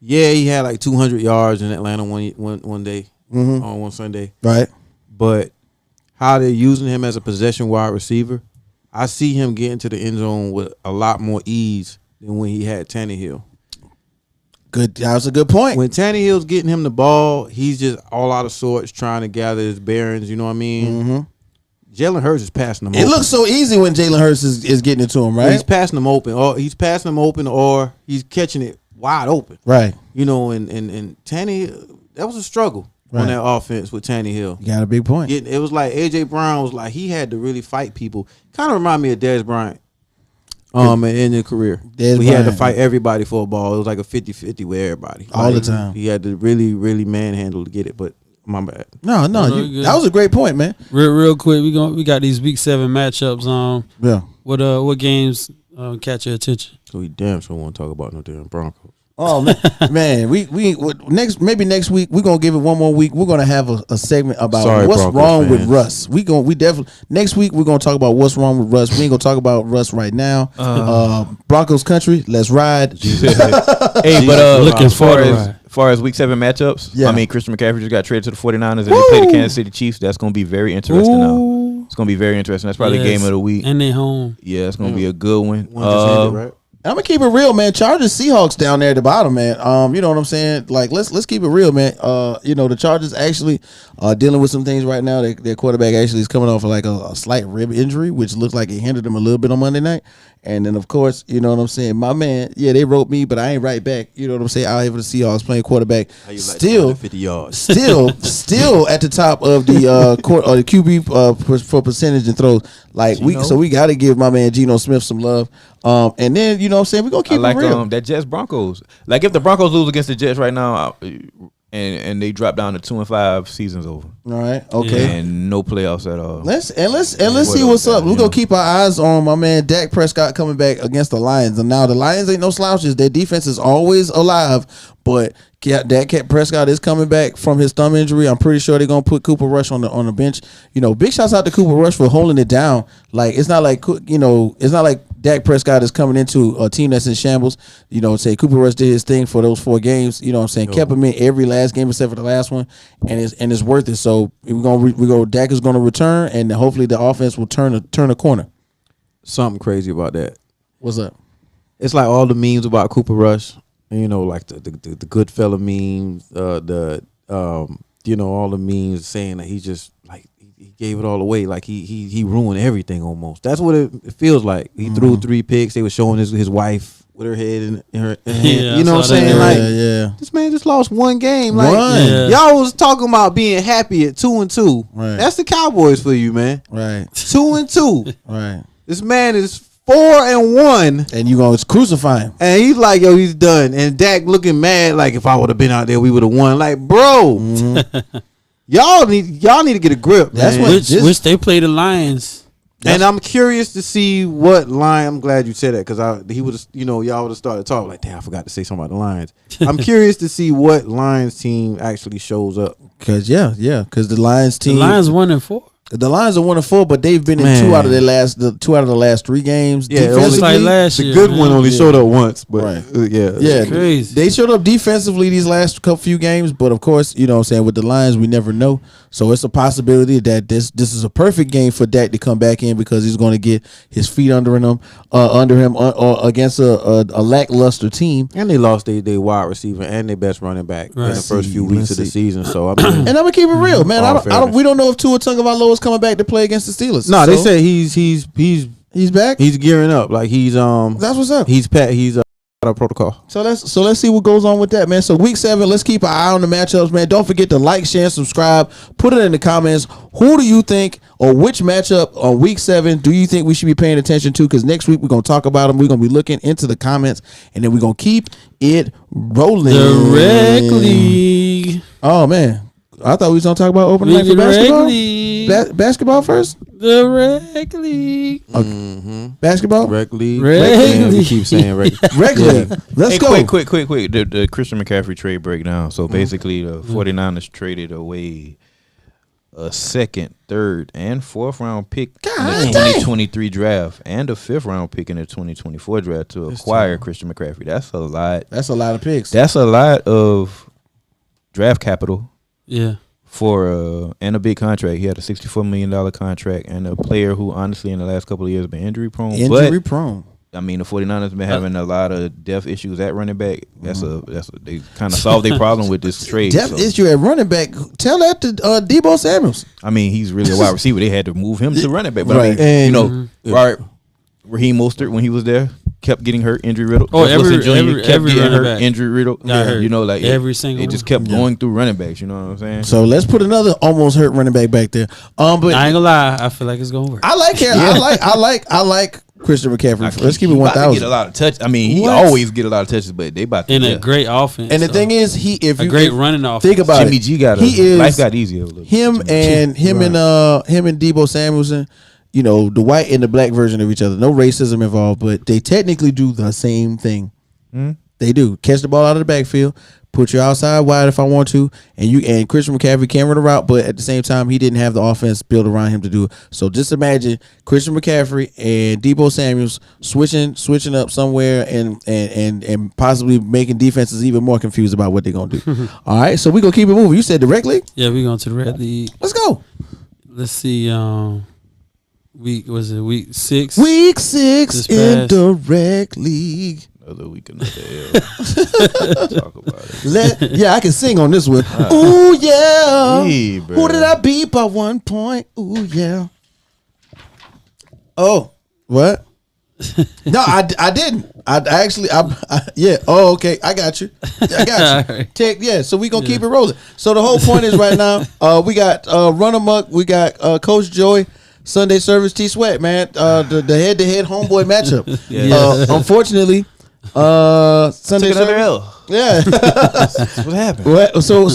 Yeah, he had like 200 yards in Atlanta one day on one Sunday. Right. But how they're using him as a possession wide receiver, I see him getting to the end zone with a lot more ease than when he had Tannehill. Good. That was a good point. When Tannehill's getting him the ball, he's just all out of sorts, trying to gather his bearings. You know what I mean? Jalen Hurts is passing him. It looks so easy when Jalen Hurts is getting it to him, right? Well, he's passing him open, or he's catching it wide open, right? You know, and Tannehill, that was a struggle. Right. On that offense with Tannehill. You got a big point. It was like AJ Brown was like, he had to really fight people. Kind of remind me of Dez Bryant in his career. He had to fight everybody for a ball. It was like a 50-50 with everybody. All the time. He had to really, really manhandle to get it, but my bad. No, that was a great point, man. Real quick, we got these week 7 matchups. Yeah. What games catch your attention? So we damn sure won't talk about no damn Broncos. Oh man, we next week we're gonna give it one more week. We're gonna have a segment about what's wrong with Russ. We definitely next week we're gonna talk about what's wrong with Russ. We ain't gonna talk about Russ right now. Broncos country, let's ride. Hey, but looking as far as week 7 matchups, I mean Christian McCaffrey just got traded to the 49ers and they play the Kansas City Chiefs. That's gonna be very interesting now. It's gonna be very interesting. That's probably the game of the week. And they home. Yeah, it's gonna be a good one. Right? I'm gonna keep it real, man. Chargers Seahawks down there at the bottom, man. You know what I'm saying? Like let's keep it real, man. You know, the Chargers actually are dealing with some things right now. Their quarterback actually is coming off of like a slight rib injury, which looks like it hindered them a little bit on Monday night. And then of course, you know what I'm saying, my man, they wrote me, but I ain't right back. You know what I'm saying? Out here for the Seahawks playing quarterback. Still 50 yards. Still at the top of the court or the QB for percentage and throws. Like so we gotta give my man Geno Smith some love. And then you know what I'm saying, we're gonna keep it real. That Jets Broncos. Like if the Broncos lose against the Jets right now, and they drop down to 2-5, season's over. All right, okay. And no playoffs at all. Let's see what's up. We're gonna keep our eyes on my man Dak Prescott coming back against the Lions. And now the Lions ain't no slouches. Their defense is always alive, but Dak Prescott is coming back from his thumb injury. I'm pretty sure they're gonna put Cooper Rush on the bench. You know, big shouts out to Cooper Rush for holding it down. Like it's not like Dak Prescott is coming into a team that's in shambles. You know, say Cooper Rush did his thing for those 4 games. You know what I'm saying? Kept him in every last game except for the last one, and it's worth it. So Dak is gonna return, and hopefully the offense will turn a corner. Something crazy about that. What's up? It's like all the memes about Cooper Rush. You know, like the good fella memes, all the memes saying that he just like he gave it all away, like he ruined everything almost. That's what it feels like. He threw 3 picks. They were showing his wife with her head in her hand. You know what I'm saying? Like, this man just lost 1 game. Like y'all was talking about being happy at 2-2. Right. That's the Cowboys for you, man. Right. 2-2. Right. This man is 4-1, and you gonna crucify him, and he's like, yo, he's done. And Dak looking mad, like if I would have been out there, we would have won. Like, bro, Y'all need to get a grip. That's man. Which they play the Lions. And I'm curious to see what line. I'm glad you said that because he would have, y'all would have started talking like, damn, I forgot to say something about the Lions. I'm curious to see what Lions team actually shows up. Because the Lions team, The Lions 1-4. The Lions are 1-4, but they've been in two out of the last 3 games. Yeah, defensively, like last year, the good one only showed up once, but yeah, crazy. They showed up defensively these last few games, but of course, you know what I'm saying, with the Lions, we never know. So it's a possibility that this is a perfect game for Dak to come back in because he's going to get his feet under him against a lackluster team. And they lost their wide receiver and their best running back in the first few weeks of the season. So I mean, and I'm gonna keep it real, man. We don't know if Tua Tagovailoa is coming back to play against the Steelers. No, they say he's back. He's gearing up. Like he's That's what's up. He's out of protocol. So let's see what goes on with that, man. So week 7, let's keep an eye on the matchups, man. Don't forget to like, share, and subscribe. Put it in the comments. Who do you think, or which matchup on week 7 do you think we should be paying attention to? Because next week we're gonna talk about them. We're gonna be looking into the comments, and then we're gonna keep it rolling. Directly. Oh man. I thought we was gonna talk about opening night for basketball. Basketball first. Directly. Basketball. Regularly. We keep saying regularly. Let's go. Quick. The Christian McCaffrey trade breakdown. So basically, the 49ers traded away a 2nd, 3rd, and 4th round pick in the 2023 draft and a 5th round pick in the 2024 draft to acquire Christian McCaffrey. That's a lot. That's a lot of picks. That's a lot of draft capital. Yeah. For and a big contract. He had a $64 million contract and a player who honestly in the last couple of years has been injury prone. I mean, the 49ers been having a lot of depth issues at running back. They kind of solved their problem with this trade. Depth issue at running back. Tell that to Deebo Samuels. I mean, he's really a wide receiver. They had to move him to running back. But right. I mean, Raheem Mostert when he was there kept getting hurt, injury riddled. Every getting hurt, injury riddled. You know, like every single. It just kept going through running backs. You know what I'm saying? So let's put another almost hurt running back there. But I ain't gonna lie, I feel like it's gonna work. I like Christian McCaffrey. Let's keep it 1,000. Get a lot of touch. I mean, he always get a lot of touches, but they about to in a great offense. And the thing is, great running offense. Think about Jimmy G life got easier. Him and Deebo Samuelson. You know, the white and the black version of each other. No racism involved, but they technically do the same thing. They do. Catch the ball out of the backfield, put you outside wide if I want to, and Christian McCaffrey can run a route, but at the same time, he didn't have the offense built around him to do it. So just imagine Christian McCaffrey and Deebo Samuels switching up somewhere and possibly making defenses even more confused about what they're going to do. All right, so we're going to keep it moving. You said the rec league? Yeah, we're going to the red league. Let's go. Let's see. Week 6? Week 6 in the rec league. Another week, another L. Talk about it. I can sing on this one. Ooh yeah. Hey, who did I beat by 1 point? Ooh yeah. Oh, what? No, I didn't. I actually yeah. Oh, okay. I got you. Right. So we gonna keep it rolling. So the whole point is right now, we got Run Amok, we got Coach Joey. Sunday Service T Sweat, man. The head-to-head homeboy matchup. Unfortunately, Sunday Service. L. Yeah. What happened? So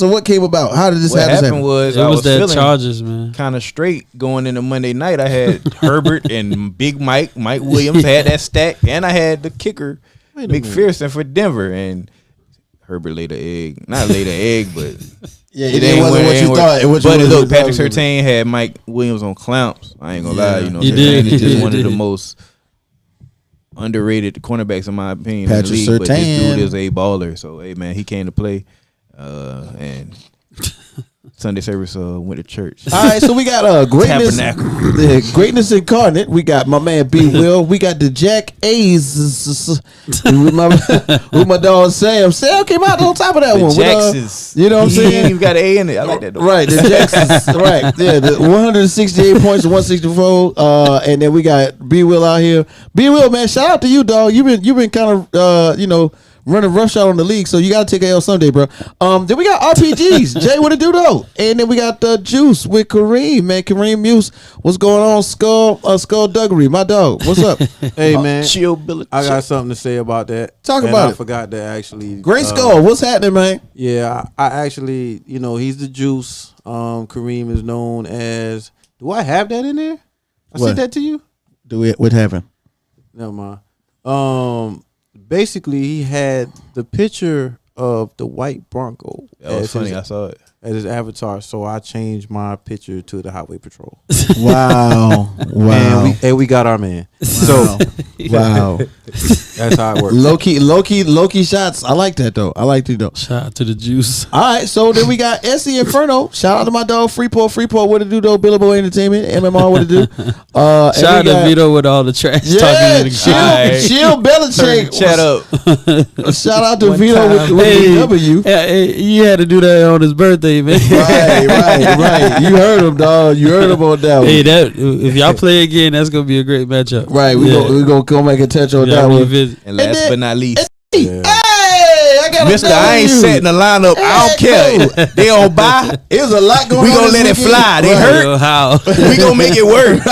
what came about? How did this happen? It was that Chargers, man. Kind of straight going into Monday night. I had Herbert and Big Mike Williams had that stack, and I had the kicker McPherson for Denver, and Herbert laid an egg. Not laid an egg, but yeah, it wasn't what you thought. But look, Patrick Surtain had Mike Williams on clamps. I ain't gonna lie, you know, he is just one of the most underrated cornerbacks in my opinion in the league. But this dude is a baller. So hey man, he came to play, and Sunday service went to church. All right, so we got greatness incarnate. We got my man B Will. We got the Jack A's with my dog Sam. Sam came out on top of that one. Jacksons. You know what I'm saying? You got an A in it. I like that. Though. Right, the Jacksons. Right, yeah, the 168 points to 164. And then we got B Will out here. B Will, man, shout out to you, dog. You've been kind of running roughshod on the league. So you got to take a L someday, bro. Then we got RPGs. Jay, what it do though? And then we got the Juice with Kareem, man. Kareem Muse, what's going on? Skullduggery, my dog. What's up? Hey man, Chill, Billy. I got something to say about that. Talk about it. I forgot to actually. Great Skull, what's happening, man? Yeah, I actually, he's the Juice. Kareem is known as. Do I have that in there? I What? sent that to you. Do it. What happened? Never mind. Basically, he had the picture of the white Bronco. That was funny. I saw it as his avatar. So I changed my picture to the Highway Patrol. Wow. And we got our man. So wow. That's how it works. Low key shots. I like that though. I like it though. Shout out to the Juice. All right, so then we got SE Inferno. Shout out to my dog Freeport. What it do though? Billy Boy Entertainment, MMR. What it do? Shout out to Vito with all the trash talking. Chill Belichick. Chat up. Shout out to Vito with the W. Hey, you had to do that on his birthday, man. Right. You heard him, dog. You heard him on that one. Hey, if y'all play again, that's gonna be a great matchup. Right, we gonna come back and touch on that one. And last but not least, hey, I got Mister, I ain't setting the lineup. I don't care. They don't buy. It was a lot going on. We gonna let it fly. They hurt. How? We gonna make it work.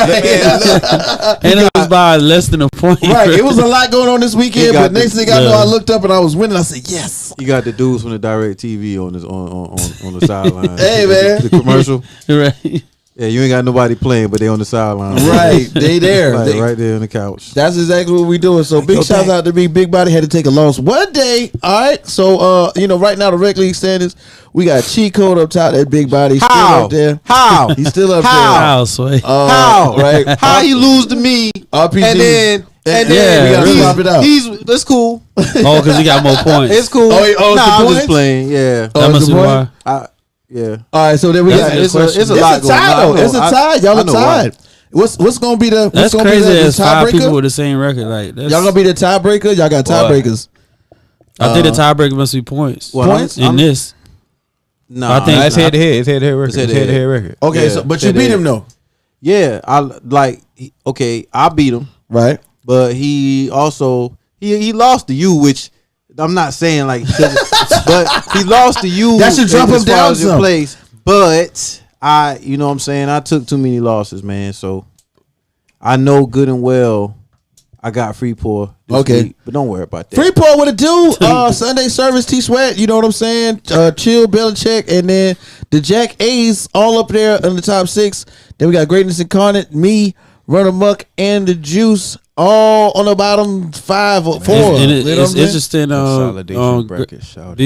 And it was by less than a point. Right, it was a lot going on this weekend. But next thing I know, I looked up and I was winning. I said, yes. You got the dudes from the Direct TV on the sideline. Hey man, the commercial. Right. Yeah, you ain't got nobody playing, but they on the sideline. Right, they there. Like, right there on the couch. That's exactly what we doing. So big shouts out to me. Big Body had to take a loss one day. All right. So right now the rec league standings, we got Cheat Code up top. That Big Body still up there. How? He's still up there. How, Sway? How? Right. How he lose to me? RPG. And then we gotta swap it out. That's cool. Oh, because he got more points. It's cool. I'm just playing. Yeah. That must be why. Yeah. All right, so then we got it's a lot going on. It's a tie. Y'all are tied. What's gonna be the? That's what's crazy. Be There's 5 people tiebreaker? with the same record. Like Y'all gonna be the tiebreaker? Y'all got tiebreakers. I think the tiebreaker must be points. Points in this. No, I think it's head to head. It's head to head record. It's head to head record. Okay, so but you beat him though. Yeah, I beat him. Right. But he also he lost to you, which I'm not saying like, but he lost to you. That should drop him down some place. But you know what I'm saying, I took too many losses, man. So I know good and well I got Freeport. Okay, but don't worry about that. Freeport, what it do? Sunday service, T Sweat. You know what I'm saying? Chill, Belichick, and then the Jack A's all up there in the top 6. Then we got Greatness Incarnate, me, Run Amok, and the Juice. All on the bottom 5 or 4. And it's interesting. B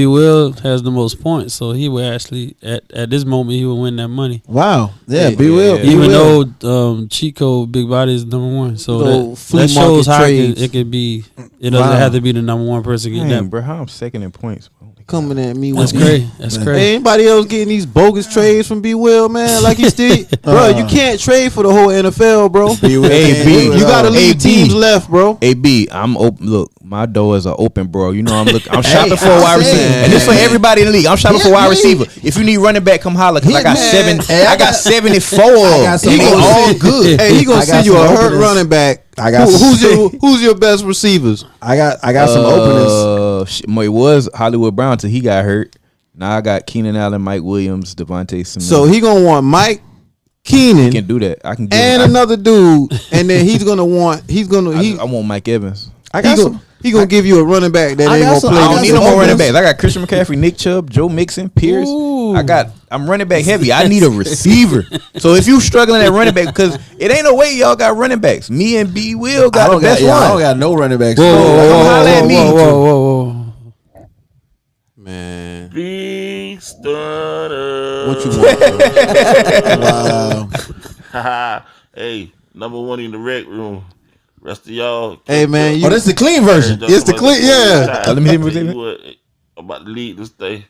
Will has the most points, so he would actually at this moment he would win that money. Wow, yeah, B Will. Even though Chico Big Body is number 1, so that shows how it could be. It doesn't have to be the number 1 person getting that. Bro, how I'm second in points, bro. Coming at me. That's crazy. That's crazy. Hey, anybody else getting these bogus trades from B Will, man? Like he still, bro. You can't trade for the whole NFL, bro. Hey B, you gotta leave teams left, bro. Hey B, I'm open. Look, my doors are open, bro. You know I'm looking. I'm shopping for a wide receiver, and this for everybody in the league. I'm shopping for a wide receiver. If you need running back, come holler, cause I got 74. They all good. Hey, he gonna send you a hurt running back. Who's your best receivers? I got some openers. It was Hollywood Brown till he got hurt. Now I got Keenan Allen, Mike Williams, Devontae Smith. So he gonna want Mike, Keenan, he can do that. I can and another dude, and then he's gonna want. I want Mike Evans. He gonna give you a running back that ain't gonna play. I don't need no more running backs. I got Christian McCaffrey, Nick Chubb, Joe Mixon, Pierce. I'm running back heavy. I need a receiver. So if you struggling at running back, because it ain't no way y'all got running backs. Me and B Will got the best one. I don't got no running backs. Whoa. Man, Big stunner. what you want? Wow. Hey, number 1 in the rec room. Rest of y'all. Hey man, That's the clean version. It's the clean. Yeah. Let me hear I'm about to lead this day.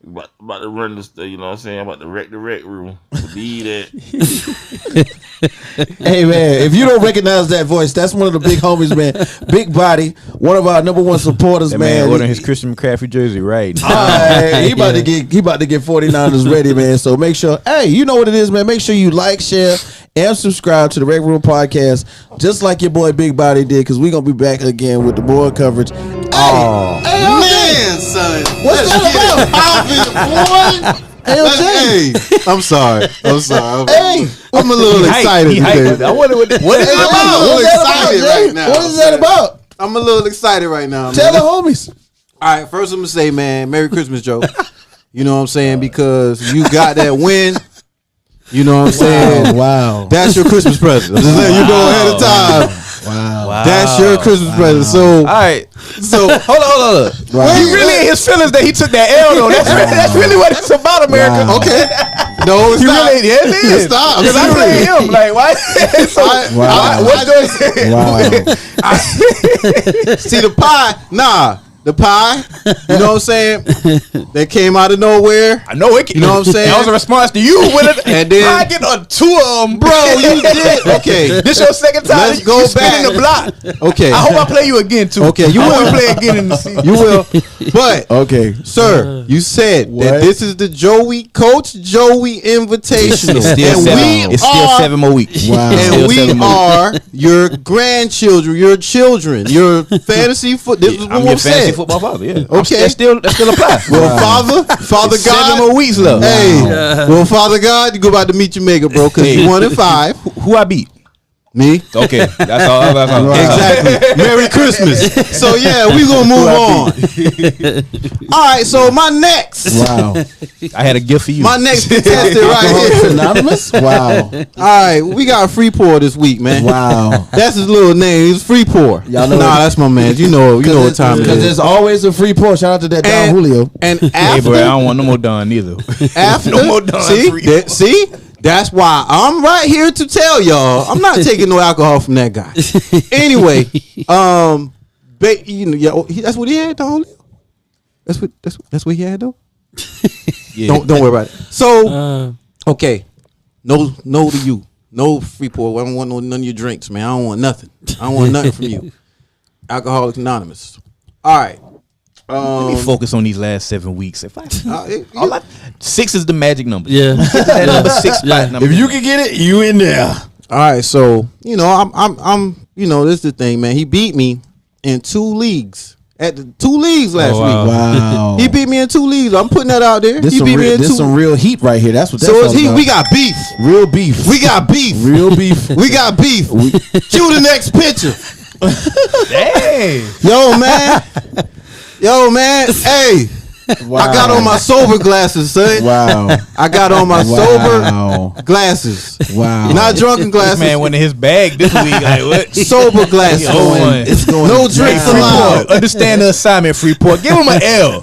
About to run this day. You know what I'm saying? I'm about to wreck the rec room. Lead that. Hey man, if you don't recognize that voice, that's one of the big homies, man. Big Body, one of our number 1 supporters, that man. Ordering his Christian McCaffrey jersey right now. He about to get 49ers ready, man. So make sure, hey, you know what it is, man. Make sure you like, share, and subscribe to the Rec Room Podcast, just like your boy Big Body did, because we're going to be back again with the more coverage. Oh, man, son. What's that about? Hey, I'm sorry. Hey, I'm a little excited today. I wonder what is it about? I'm a little excited right now. What is that about? I'm a little excited right now. Tell the homies. All right, first I'm going to say, man, Merry Christmas, Joe. You know what I'm saying? Because you got that win. You know what I'm saying? Wow. That's your Christmas present. I'm just letting you know ahead of time. Wow. That's your Christmas present. So, all right. So hold on. Wow. He really in his feelings that he took that L though. That's really what it's about, America. Wow. Okay. No, it's not. Really, yeah, it is. Stop. Because I play him. Like, why? See the pie? Nah. The pie, you know what I'm saying? That came out of nowhere. I know it. You know what I'm saying? That was a response to you with it. And then I get on two of them, bro. You did okay. This your second time. Let's go back in the block. Okay. I hope I play you again too. Okay, you will play again in the season. You will. But okay, sir, you said that this is the Coach Joey Invitational, It's still 7 more weeks. Wow. And we are your grandchildren, your children, your fantasy foot. This is what I'm we your fantasy said. football father. Yeah. Okay. That still applies. Well, Father It's God. 7 more weeks left. Hey, well, Father God, you go about to meet your maker, bro, because you 1-5. Who I beat? Me. Okay, that's all. Exactly. Merry Christmas. So yeah, we gonna move on. All right. So my next. Wow. I had a gift for you. My next contestant right here. Anonymous. Wow. All right, we got Freeport this week, man. Wow. That's his little name. He's Freeport. Y'all know nah, that's my man. You know what time it Because is. there's always a free pour. Shout out to that Don Julio. And Hey, after, bro, I don't want no more Don either. after, No more Don Freeport. see. That's why I'm right here to tell y'all I'm not taking no alcohol from that guy. Anyway, that's what he had, Don Julio. That's what he had though. Yeah. Don't worry about it. So okay, no to you, no Freeport. I don't want none of your drinks, man. I don't want nothing. I don't want nothing from you. Alcoholics Anonymous. All right. Let me focus on these last 7 weeks. If 6 is the magic number. Yeah. That number 6 spot number. If you can get it, you in there. All right, so I'm this is the thing, man. He beat me in 2 leagues at the 2 leagues last week. Wow. He beat me in 2 leagues. I'm putting that out there. This He beat me in 2. some real heat right here. That's what. So it's heat. We got beef. Real beef. We got beef. Real beef. We got beef. Cue the next picture. Dang. Yo, man. Hey. Wow. I got on my sober glasses, son. Wow. I got on my sober glasses. Wow. Not drunken glasses. This man went in his bag this week. Like, what? Sober glasses. It's going no drinks allowed. Understand the assignment, Freeport. Give him an L.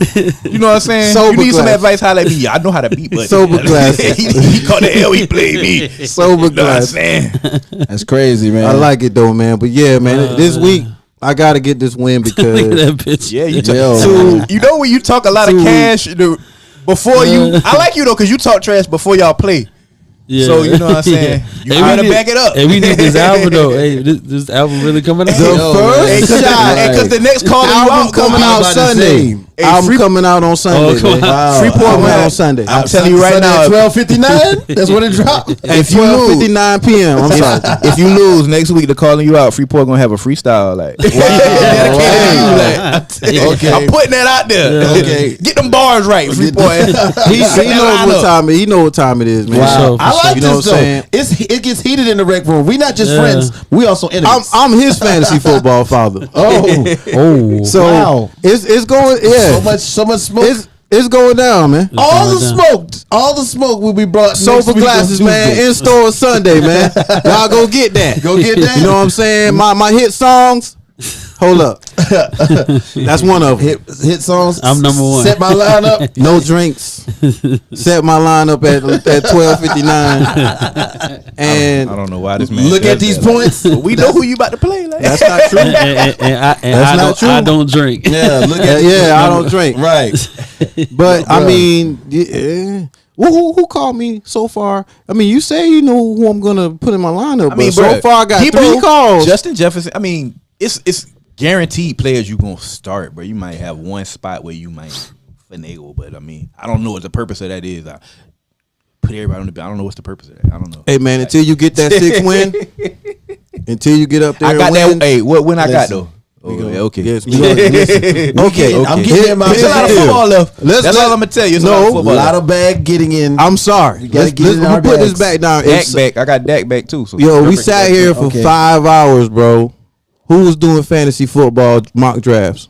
You know what I'm saying? Sober you need some glass. advice, holla at me. I know how to beat, but Sober glasses. he caught the L. He played me. Sober You know what I'm glasses. saying? That's crazy, man. I like it though, man. But yeah, man, this week I gotta get this win Look at because that bitch. Yeah, you Yo. you know when you talk a lot of cash before you. I like you though because you talk trash before y'all play. Yeah. So you know what I'm saying. You gotta back it up. Hey, we need this album though. Hey, this album really coming out. the first shot. Because the next calling you album out coming out Sunday. Hey, Album coming out on Sunday. come man. on. Freeport Wow. coming out on Sunday. I'm telling you right now. 12:59. That's when it dropped. If you lose, 12:59 p.m. I'm sorry. if you lose next week, they're calling you out. Freeport gonna have a freestyle like. Okay. I'm putting that out there. Okay. Get them bars right, Freeport. He knows what time it. He know what time it is, man. Wow. For I like You know this what I'm though. saying? It gets heated in the rec room. We not just Yeah. friends. We also enemies. I'm his fantasy football father. Oh, So Wow. it's going. Yeah, so much smoke. it's going down, man. all the smoke will be brought. next Sober week on glasses, man. Tuesday. In store Sunday, man. Y'all go get that. Go get that. You know what I'm saying? My hit songs. Hold up. That's one of them. hit songs. I'm number one. Set my lineup. No drinks. Set my lineup at 12:59. And I don't know why this man. Look says at these that. points. We know who you about to play. Like. that's not true. I don't drink. Yeah, look at Yeah, I don't drink. Right. But I Bruh. mean, yeah. Who called me so far? I mean, you say you know who I'm gonna put in my lineup. I mean, but so bruh, far I got people- 3 calls. Justin Jefferson. I mean, it's guaranteed players you gonna start, but you might have one spot where you might finagle. But I mean, I don't know what the purpose of that is. put everybody on the bench. I don't know what's the purpose of that. I don't know. Hey man, until you get that 6th win, until you get up there, I got and win, that. Hey, what win I got though? Oh, yeah, okay. Yes, Okay. I'm getting my There's a lot of football left. That's all I'm gonna tell you. It's a lot of bag getting in. I'm sorry. Let's put this back down. Dak back. I got Dak back too. So yo, we sat here for 5 hours, bro. Who was doing fantasy football mock drafts?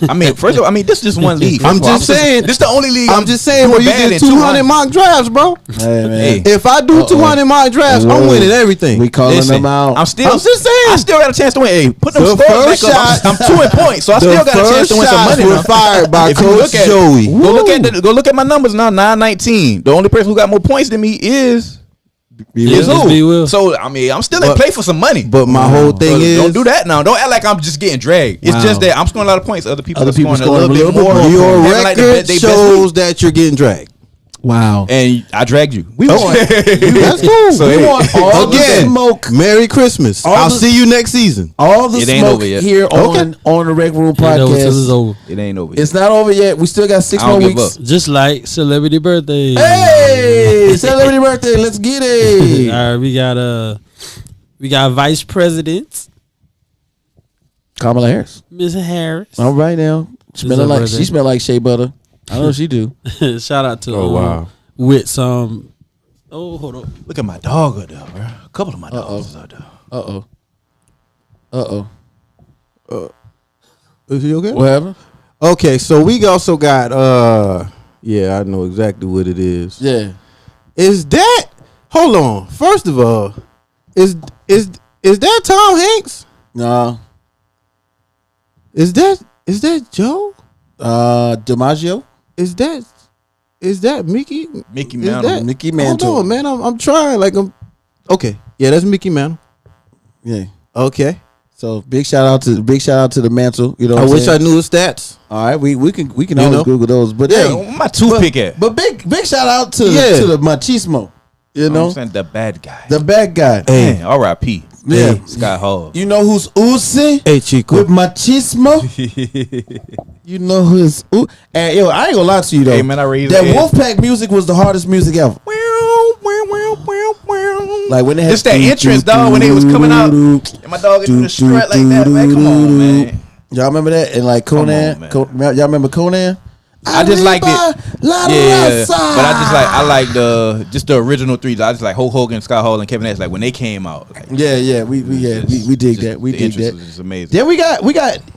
I mean, first of all, this is just one league. I'm just saying. This is the only league. I'm just saying where you did 200 mock drafts, bro. Hey, man. If I do 200 mock drafts, I'm winning everything. We calling them out. I'm just saying. I still got a chance to win. Hey, put them The scores back first up. I'm 2 in points, so I still got a chance to win some money. Were fired by If you Coach Joey. Go look at my numbers now. 9-19. The only person who got more points than me is Will. So I'm still in play for some money. But my whole thing is, don't do that now. Don't act like I'm just getting dragged. It's just that I'm scoring a lot of points. Other people are scoring a scoring little bit more. your Having record shows that you're getting dragged. Wow. And I dragged you. We won. That's cool. So, We hey, want all the smoke. Merry Christmas. I'll see you next season. All the It ain't smoke over yet. here on the Rec Room It's podcast. over. It ain't over yet. It's not over yet. We still got 6 I more don't give weeks. up. Just like celebrity birthday. Hey, celebrity birthday. Let's get it. All right, we got vice presidents. Kamala Harris. Miss Harris. All right now. She smell like shea butter. I know she do. Shout out to wow. with some. Oh, hold on. Look at my dog out there, bro. A couple of my dogs out there. Is he okay? What happened? Okay, so we also got yeah, I know exactly what it is. Yeah. Is that hold on. First of all, is that Tom Hanks? No. Is that Joe? DiMaggio? Is that Mickey? Mickey Is Mantle. that- Mickey Mantle. Hold on, man. I'm trying. Okay. Yeah, that's Mickey Mantle. Yeah. Okay. So big shout out to the Mantle. You know, I wish I knew his stats. All right, we can always know? Google those. But Yeah, hey, my toothpick at. but big shout out to the machismo. You know, I'm saying the bad guy. the bad guy. Man, R.I.P. Yeah. Scott Hall. You know who's oozing Hey, Chico. with machismo? You know who's and yo, I ain't gonna lie to you though. Hey, man, I raised that it. Wolfpack music was the hardest music ever. Like when they had Just that entrance, dog, when they was coming out, and my dog into the strut like that. Man, come on, man. Y'all remember that? And like Conan, man. y'all remember Conan? I just liked it. Yeah, but I like the original three. I just like Hulk Hogan, Scott Hall, and Kevin Nash. Like when they came out. Like, we dig that. We the dig entrance that. was just amazing. Then we got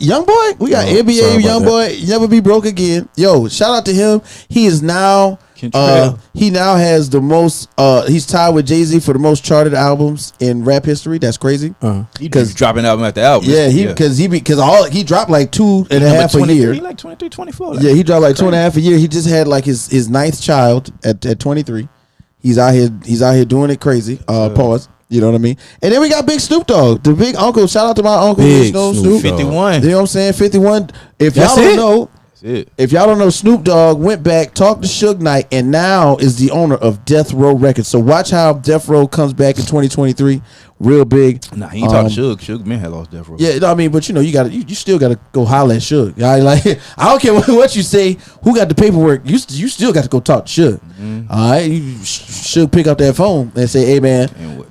Young Boy. We got NBA Young Boy. Never be broke again. Yo, shout out to him. He is now. He now has the most. He's tied with Jay-Z for the most charted albums in rap history. That's crazy. Because dropping album after album. Yeah, because he dropped like 2.5 a year. He like 23, 24. Yeah, he dropped like 2.5 a year. He just had like his 9th child at 23. He's out here doing it crazy. Pause. You know what I mean? And then we got Big Snoop Dogg, the big uncle. Shout out to my uncle. Big Snoop. 51. You know what I'm saying? 51. If That's y'all don't it? know. If y'all don't know, Snoop Dogg went back, talked to Suge Knight, and now is the owner of Death Row Records. So watch how Death Row comes back in 2023, real big. Nah, he ain't talking to Suge. Suge man had lost Death Row. Yeah, I mean, but you still gotta go holler at Suge. I don't care what you say. Who got the paperwork? You still got to go talk to Suge. Mm-hmm. All right, you should pick up that phone and say, "Hey man,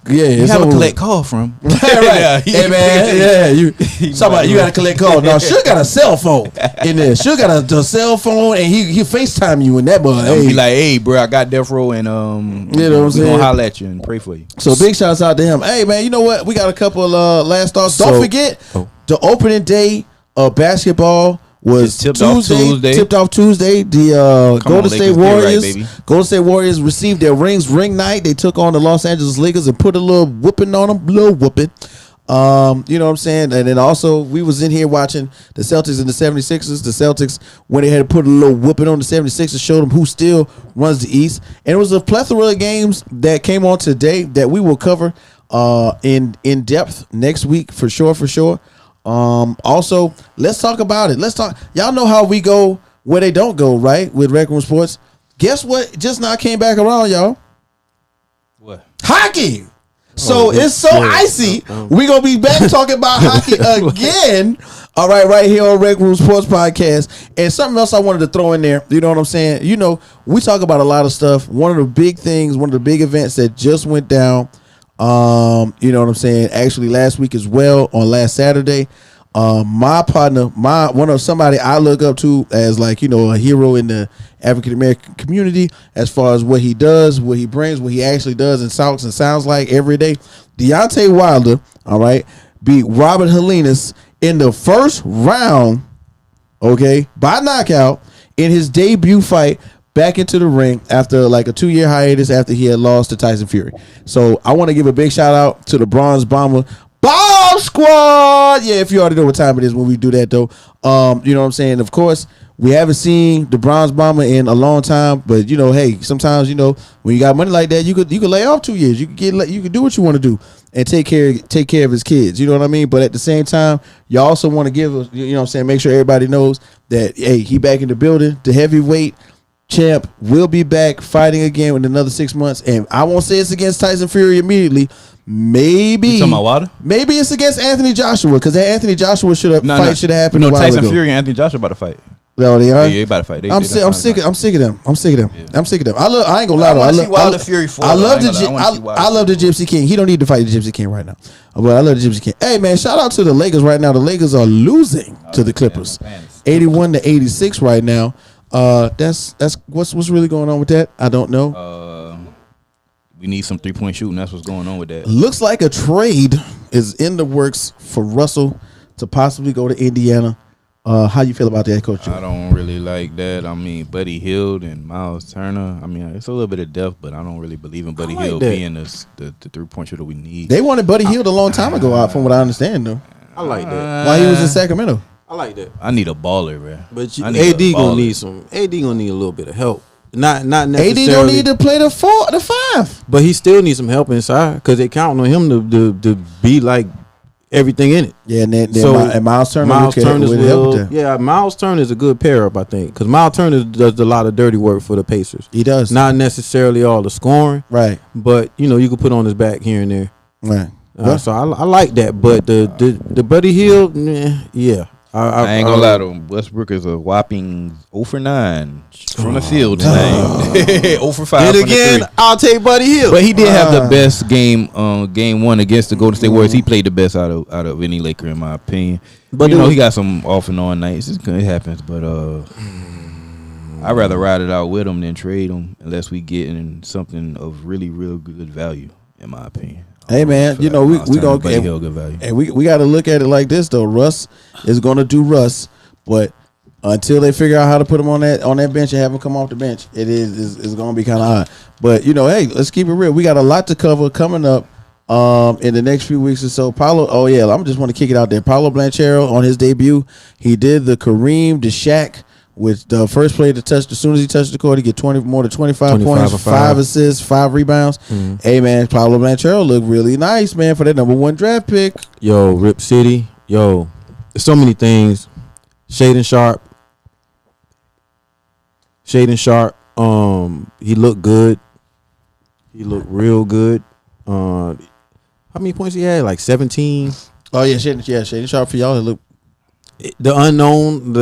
You have a collect call from. right. Hey man, you got to collect calls. No, Suge got a cell phone in there. Suge got a cell phone, and he FaceTime you in that boy. Hey. Be like, hey, bro, I got Death Row, and you know what I'm saying? We gonna holler at you and pray for you. So big shouts out to him. Hey man, you know what? We got a couple last thoughts. Don't forget the opening day of basketball was tipped off Tuesday. The Golden State Warriors received their rings ring night. They took on the Los Angeles Lakers and put a little whooping on them. Little whooping. You know what I'm saying? And then also we was in here watching the Celtics and the 76ers. The Celtics, when they had to put a little whooping on the 76ers, showed them who still runs the East. And it was a plethora of games that came on today that we will cover in depth next week for sure. Also, let's talk about it. Y'all know how we go where they don't go, right? With Rec Room Sports. Guess what? Just now came back around, y'all. What? Hockey. So it's so icy. We gonna be back talking about hockey again All right here on Rec Room Sports Podcast. And something else I wanted to throw in there. You know what I'm saying? You know, we talk about a lot of stuff. One of the big things, one of the big events that just went down, you know what I'm saying, actually last week as well, on last Saturday. My partner, somebody I look up to as like, you know, a hero in the African American community as far as what he does, what he brings, what he actually does and talks and sounds like every day. Deontay Wilder, all right, beat Robert Helenius in the first round, okay, by knockout in his debut fight back into the ring after like a 2-year hiatus after he had lost to Tyson Fury. So I want to give a big shout out to the Bronze Bomber Bomb Squad. Yeah, if you already know what time it is when we do that, though. You know what I'm saying? Of course, we haven't seen the Bronze Bomber in a long time, but you know, hey, sometimes you know when you got money like that, you could lay off 2 years. You could do what you want to do and take care of his kids. You know what I mean? But at the same time, you also want to give us, you know what I'm saying, make sure everybody knows that hey, he back in the building. The heavyweight champ will be back fighting again in another 6 months, and I won't say it's against Tyson Fury immediately. Maybe you talking about Wilder? Maybe it's against Anthony Joshua because that Anthony Joshua should have happened. No, a while Tyson ago. Fury and Anthony Joshua about to fight. No, they are. Yeah, they about to fight. I'm sick of them. I'm sick of them. Yeah. I'm sick of them. I ain't gonna lie. I love the Gypsy King. He don't need to fight the Gypsy King right now, but I love the Gypsy King. Hey man, shout out to the Lakers right now. The Lakers are losing to the Clippers, 81-86 right now. That's what's really going on with that. I don't know. We need some 3-point shooting. That's what's going on with that. Looks like a trade is in the works for Russell to possibly go to Indiana. How you feel about that, Coach? I don't really like that. I mean, Buddy Hield and Miles Turner. I mean, it's a little bit of depth, but I don't really believe in Buddy Hield being the 3-point shooter we need. They wanted Buddy Hield a long time ago, out from what I understand, though. I like that. While he was in Sacramento. I like that. I need a baller, bro. But AD gonna need some. AD gonna need a little bit of help. Not necessarily. AD don't need to play the 5, but he still needs some help inside because they counting on him to be like everything in it. Yeah, and Miles Turner. Miles Turner is a good pair up, I think, because Miles Turner does a lot of dirty work for the Pacers. He does. Not necessarily all the scoring, right? But you know, you can put on his back here and there, right? So I like that. But the Buddy Hield, yeah. I ain't gonna lie though. Westbrook is a whopping 0 for 9 from the field tonight. 0 for 5. And again, I'll take Buddy Hield. But he did have the best game 1 against the Golden State Warriors. He played the best out of any Laker in my opinion. But you know, he got some off and on nights. It happens. But I'd rather ride it out with him than trade him unless we get in something of really real good value, in my opinion. Hey man, you know we gonna get value. And we got to look at it like this though. Russ is gonna do Russ, but until they figure out how to put him on that bench and have him come off the bench, it's gonna be kind of hard. But you know, hey, let's keep it real. We got a lot to cover coming up in the next few weeks or so. I'm just want to kick it out there. Paulo Blanchero on his debut, he did the Kareem to Shaq. With the first player to touch, as soon as he touched the court, he get more than 25 points, 5 assists, 5 rebounds. Hey man, Paulo Blanchero looked really nice, man, for that number 1 draft pick. Yo, Rip City, there's so many things. Shaden Sharp, he looked good. He looked real good. How many points he had? Like 17. Oh yeah, Shaden Sharp for y'all. It looked the unknown,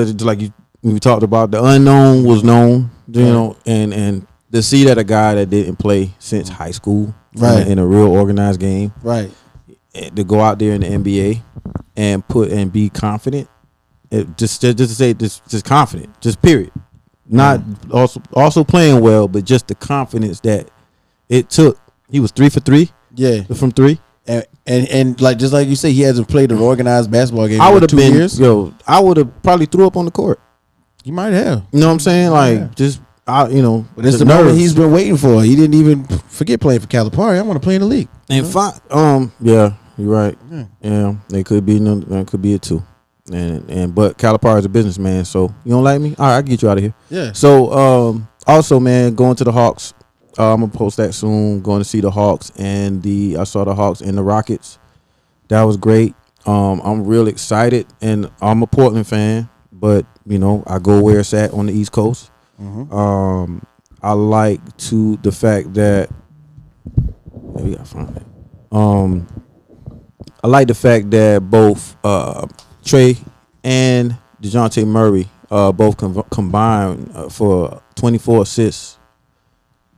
we talked about the unknown was known, you know, and to see that a guy that didn't play since high school, right, in a real organized game, right, to go out there in the NBA and be confident, just confident, just period, not also playing well, but just the confidence that it took. He was 3 for 3, from 3. And like just like you say, he hasn't played an organized basketball game. I would have 2 years. I would have probably threw up on the court. You might have. You know what I'm saying? Like, But it's the moment he's been waiting for. He didn't even forget playing for Calipari. I want to play in the league. And yeah, you're right. Yeah, they could be that could be it too. But Calipari is a businessman, so you don't like me? All right, I can get you out of here. Yeah. So also, man, going to the Hawks. I'm gonna post that soon. Going to see the Hawks I saw the Hawks and the Rockets. That was great. I'm real excited, and I'm a Portland fan. But, you know, I go where it's at on the East Coast. I like the fact that we gotta find it. I like the fact that both Trey and DeJounte Murray both combined for 24 assists.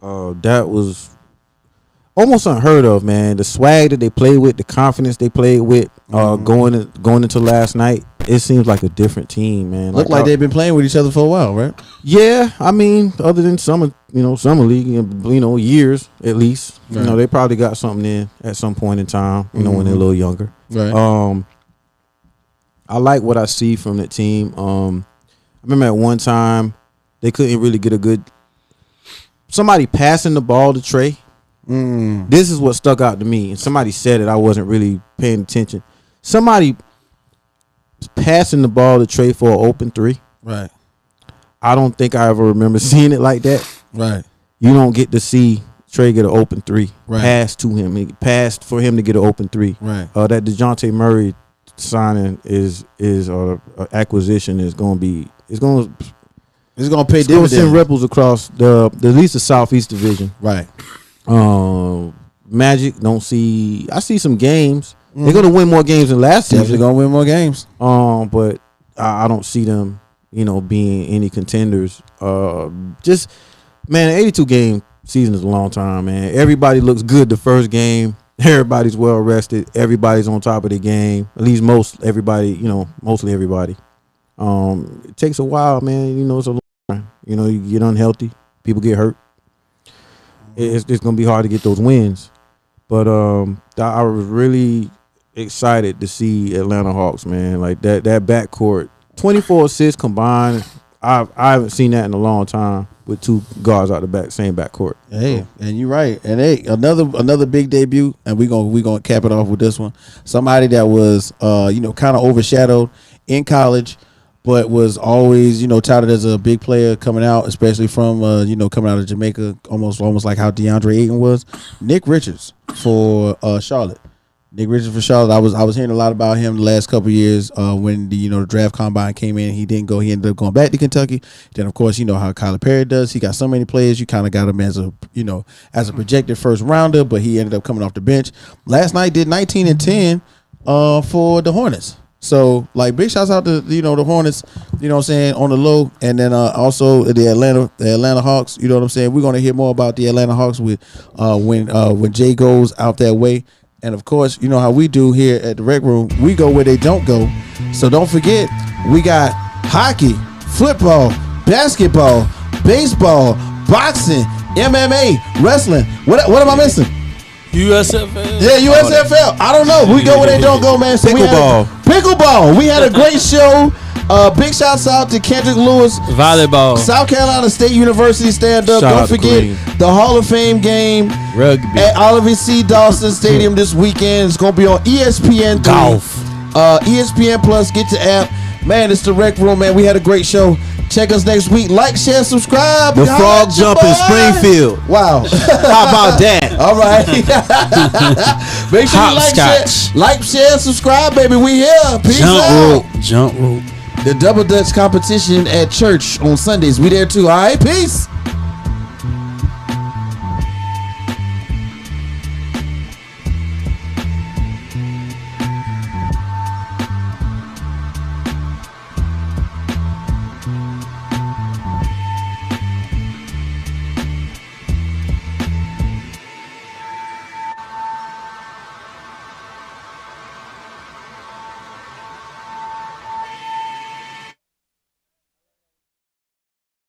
That was almost unheard of, man. The swag that they played with, the confidence they played with, going into last night, it seems like a different team, man. Look like they've been playing with each other for a while, right? Yeah, I mean, other than summer league, years at least. Right. They probably got something in at some point in time. When they're a little younger. Right. I like what I see from the team. I remember at one time they couldn't really get somebody passing the ball to Trey. This is what stuck out to me, and somebody said it. I wasn't really paying attention. Somebody passing the ball to Trey for an open three. Right. I don't think I ever remember seeing it like that. Right. You don't get to see Trey get an open three. Right. Pass to him. He passed for him to get an open three. Right. That DeJounte Murray signing is acquisition is going to be it's going to pay dividends. It's going to send ripples across at least the Southeast Division. Right. Magic I see some games. They're going to win more games than last season. They're going to win more games. But I don't see them, being any contenders. Just, man, an 82 game season is a long time, man. Everybody looks good the first game. Everybody's well rested. Everybody's on top of the game. At least mostly everybody. It takes a while, man. It's a long time. You get unhealthy. People get hurt. It's going to be hard to get those wins. But I was really excited to see Atlanta Hawks, man. Like that backcourt, 24 assists combined. I haven't seen that in a long time with two guards out the back, same backcourt. Hey, and you're right. And hey, another big debut, and we're gonna cap it off with this one. Somebody that was kind of overshadowed in college, but was always touted as a big player coming out, especially from coming out of Jamaica, almost like how DeAndre Ayton was. Nick Richards for Charlotte. Nick Richards for Charlotte. I was hearing a lot about him the last couple of years when the draft combine came in. He didn't go. He ended up going back to Kentucky. Then of course how Kyler Perry does. He got so many players. You kind of got him as a projected first rounder, but he ended up coming off the bench. Last night did 19 and 10 for the Hornets. So big shouts out to the Hornets, on the low, and then also the Atlanta Hawks. You know what I'm saying? We're gonna hear more about the Atlanta Hawks with when Jay goes out that way. And of course, you know how we do here at the Rec Room. We go where they don't go. So don't forget, we got hockey, football, basketball, baseball, boxing, MMA, wrestling. What am I missing? USFL. Yeah, USFL. I don't know. We go where they don't go, man. So pickleball. We had a great show. Big shouts out to Kendrick Lewis. Volleyball. South Carolina State University stand up. Don't forget the Hall of Fame game Rugby at Oliver C. Dawson Stadium this weekend. It's gonna be on ESPN. Golf. ESPN Plus. Get the app. Man, it's the Rec Room, man. We had a great show. Check us next week. Like, share, subscribe. The frog jump in Springfield. Wow. How about that? All right. Make sure you like, share, subscribe, baby. We here. Peace out. Jump rope. The Double Dutch competition at church on Sundays. We there too. All right. Peace.